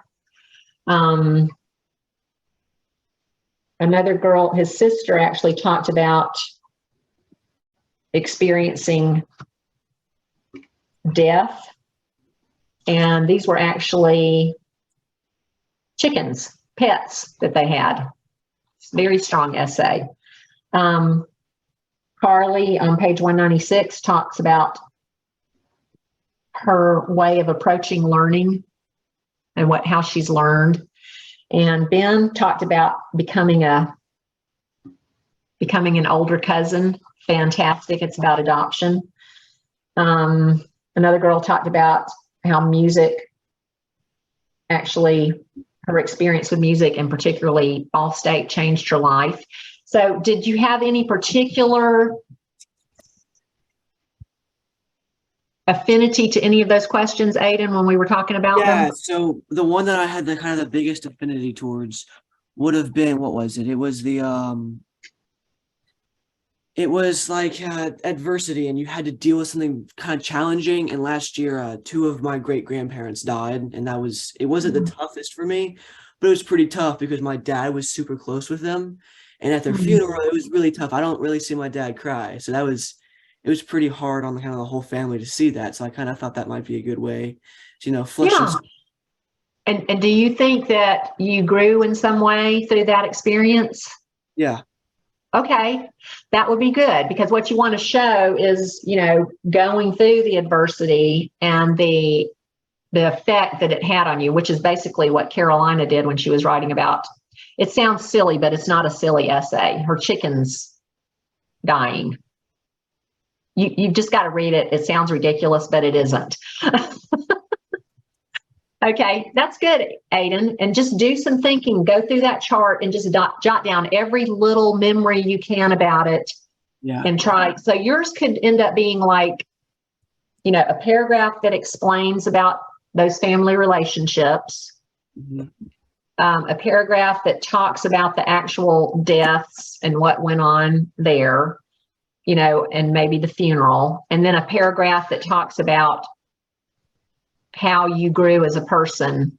Another girl, his sister, actually talked about experiencing death. And these were actually chickens, pets that they had. Very strong essay. Carly on page 196 talks about her way of approaching learning and how she's learned. And Ben talked about becoming an older cousin. Fantastic. It's about adoption. Another girl talked about how music, actually her experience with music and particularly Allstate, changed her life. So did you have any particular affinity to any of those questions, Aiden, when we were talking about them? So the one that I had the kind of the biggest affinity towards would have been, what was it? It was it was like adversity, and you had to deal with something kind of challenging. And last year, 2 of my great grandparents died, and it wasn't the toughest for me, but it was pretty tough because my dad was super close with them. And at their funeral, it was really tough. I don't really see my dad cry. So it was pretty hard on the kind of the whole family to see that. So I kind of thought that might be a good way to, flush some. And do you think that you grew in some way through that experience? Yeah. Okay, that would be good, because what you want to show is, going through the adversity and the effect that it had on you, which is basically what Carolina did when she was writing about. It sounds silly, but it's not a silly essay. Her chickens dying. You've just got to read it. It sounds ridiculous, but it isn't. Okay, that's good, Aiden. And just do some thinking. Go through that chart and just jot down every little memory you can about it. Yeah. And try. So yours could end up being like, a paragraph that explains about those family relationships. Mm-hmm. A paragraph that talks about the actual deaths and what went on there, and maybe the funeral. And then a paragraph that talks about how you grew as a person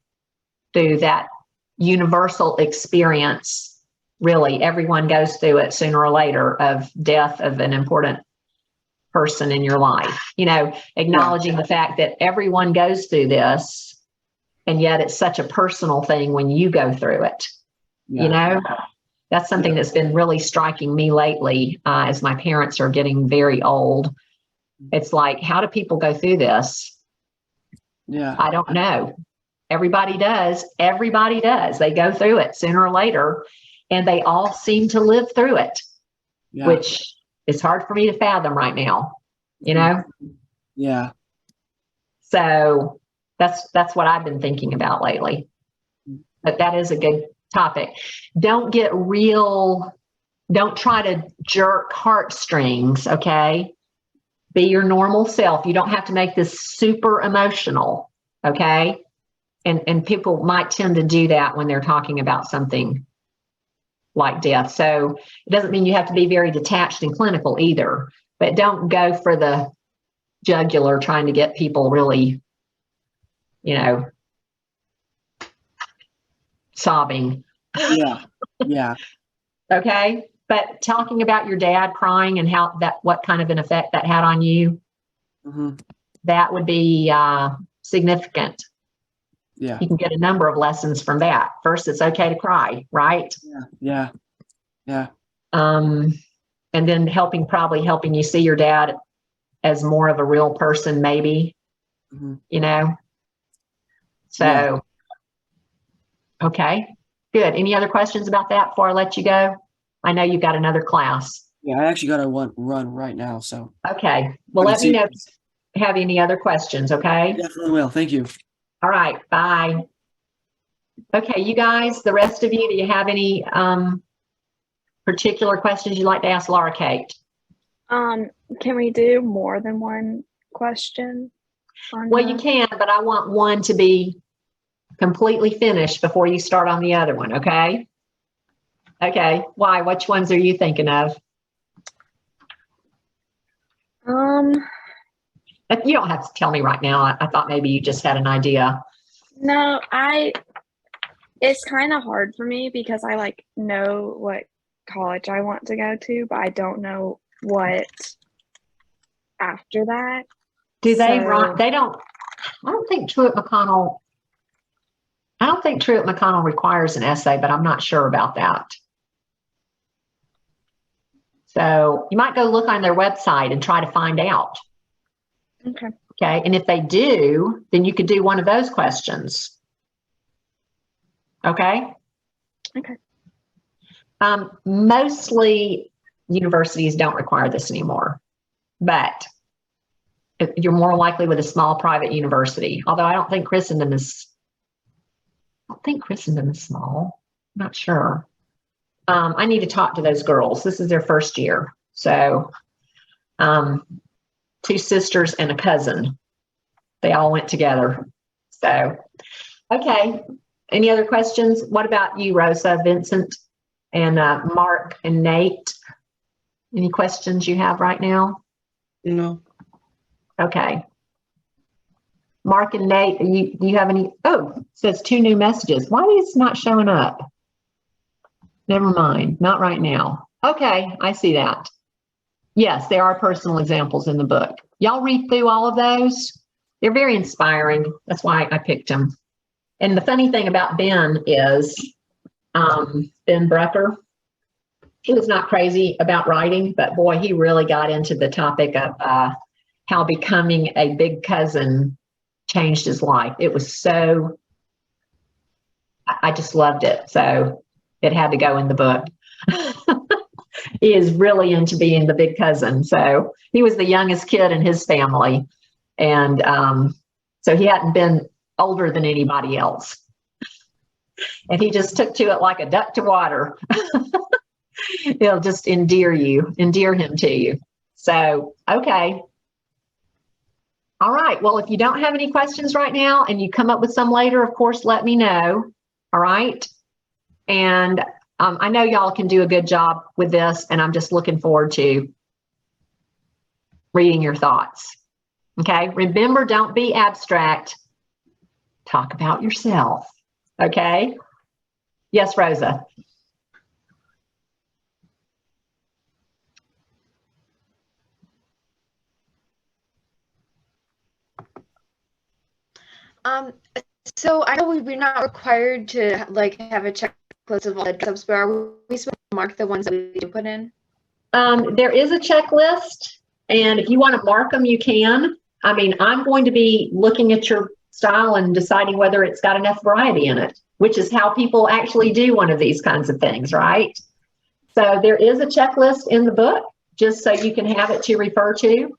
through that universal experience. Really, everyone goes through it sooner or later, of death of an important person in your life, acknowledging the fact that everyone goes through this, and yet it's such a personal thing when you go through it. That's something that's been really striking me lately, as my parents are getting very old. It's like, how do people go through this? Yeah. I don't know. Everybody does. Everybody does. They go through it sooner or later, and they all seem to live through it, which is hard for me to fathom right now, Yeah. So that's what I've been thinking about lately. But that is a good topic. Don't try to jerk heartstrings, okay? Be your normal self. You don't have to make this super emotional, okay? And people might tend to do that when they're talking about something like death. So it doesn't mean you have to be very detached and clinical either, but don't go for the jugular trying to get people really, sobbing. Yeah. Okay. But talking about your dad crying and what kind of an effect that had on you, that would be significant. Yeah. You can get a number of lessons from that. First, it's okay to cry, right? Yeah. And then probably helping you see your dad as more of a real person, maybe, So, okay, good. Any other questions about that before I let you go? I know you've got another class. Yeah, I actually got to run right now. So. Okay. Well, let me know if you have any other questions, okay? Definitely will. Thank you. All right. Bye. Okay, you guys, the rest of you, do you have any particular questions you'd like to ask Laura Kate? Can we do more than one question? Well, you can, but I want one to be completely finished before you start on the other one, okay? Okay. Why? Which ones are you thinking of? You don't have to tell me right now. I thought maybe you just had an idea. No, it's kind of hard for me because I know what college I want to go to, but I don't know what after that. Do they So- run? They don't. I don't think Truett McConnell. I don't think Truett McConnell requires an essay, but I'm not sure about that. So you might go look on their website and try to find out. Okay. Okay. And if they do, then you could do one of those questions. Okay. Okay. Mostly universities don't require this anymore, but you're more likely with a small private university. Although I don't think Christendom is small. I'm not sure. I need to talk to those girls. This is their first year. So, 2 sisters and a cousin. They all went together. So, okay. Any other questions? What about you, Rosa, Vincent, and Mark and Nate? Any questions you have right now? No. Okay. Mark and Nate, do you have any? Oh, it says 2 new messages. Why is it not showing up? Never mind. Not right now. Okay, I see that. Yes, there are personal examples in the book. Y'all read through all of those. They're very inspiring. That's why I picked them. And the funny thing about Ben is, Ben Brucker, he was not crazy about writing, but boy, he really got into the topic of how becoming a big cousin changed his life. It was so, I just loved it. So it had to go in the book. He is really into being the big cousin. So he was the youngest kid in his family. And so he hadn't been older than anybody else. And he just took to it like a duck to water. It'll just endear him to you. So, okay. All right. Well, if you don't have any questions right now and you come up with some later, of course, let me know. All right. And I know y'all can do a good job with this, and I'm just looking forward to reading your thoughts. Okay. Remember, don't be abstract. Talk about yourself. Okay. Yes, Rosa. So I know we're not required to like have a checklist of all the dress ups, but are we supposed to mark the ones that we do put in? There is a checklist, and if you want to mark them, you can. I mean, I'm going to be looking at your style and deciding whether it's got enough variety in it, which is how people actually do one of these kinds of things, right? So there is a checklist in the book, just so you can have it to refer to.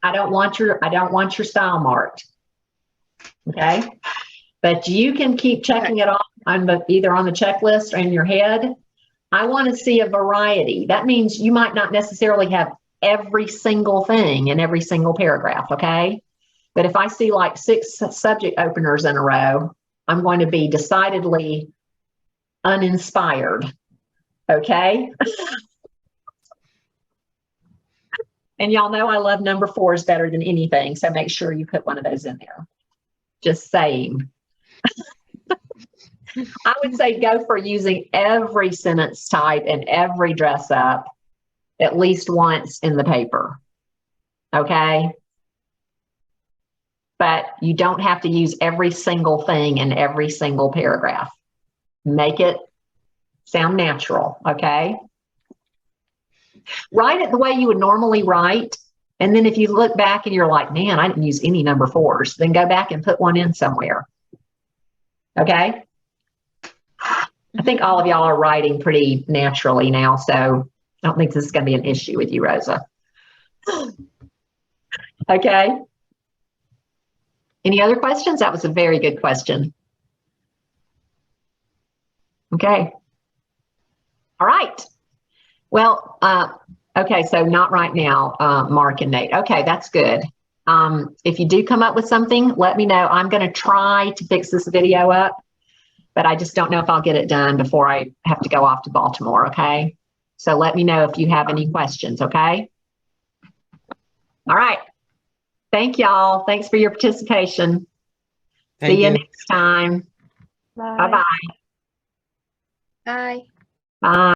I don't want your style marked. Okay. But you can keep checking it off either on the checklist or in your head. I want to see a variety. That means you might not necessarily have every single thing in every single paragraph. Okay. But if I see like 6 subject openers in a row, I'm going to be decidedly uninspired. Okay. And y'all know I love number 4s better than anything. So make sure you put one of those in there. Just saying. I would say go for using every sentence type and every dress up at least once in the paper. Okay. But you don't have to use every single thing in every single paragraph. Make it sound natural. Okay. Write it the way you would normally write. And then if you look back and you're like, man, I didn't use any number 4s, then go back and put one in somewhere. Okay. I think all of y'all are writing pretty naturally now, so I don't think this is going to be an issue with you, Rosa. Okay. Any other questions? That was a very good question. Okay. All right. Well, okay, so not right now, Mark and Nate. Okay, that's good. If you do come up with something, let me know. I'm going to try to fix this video up, but I just don't know if I'll get it done before I have to go off to Baltimore, okay? So let me know if you have any questions, okay? All right. Thank y'all. Thanks for your participation. Thank See you you. next time. Bye. Bye-bye. Bye. Bye.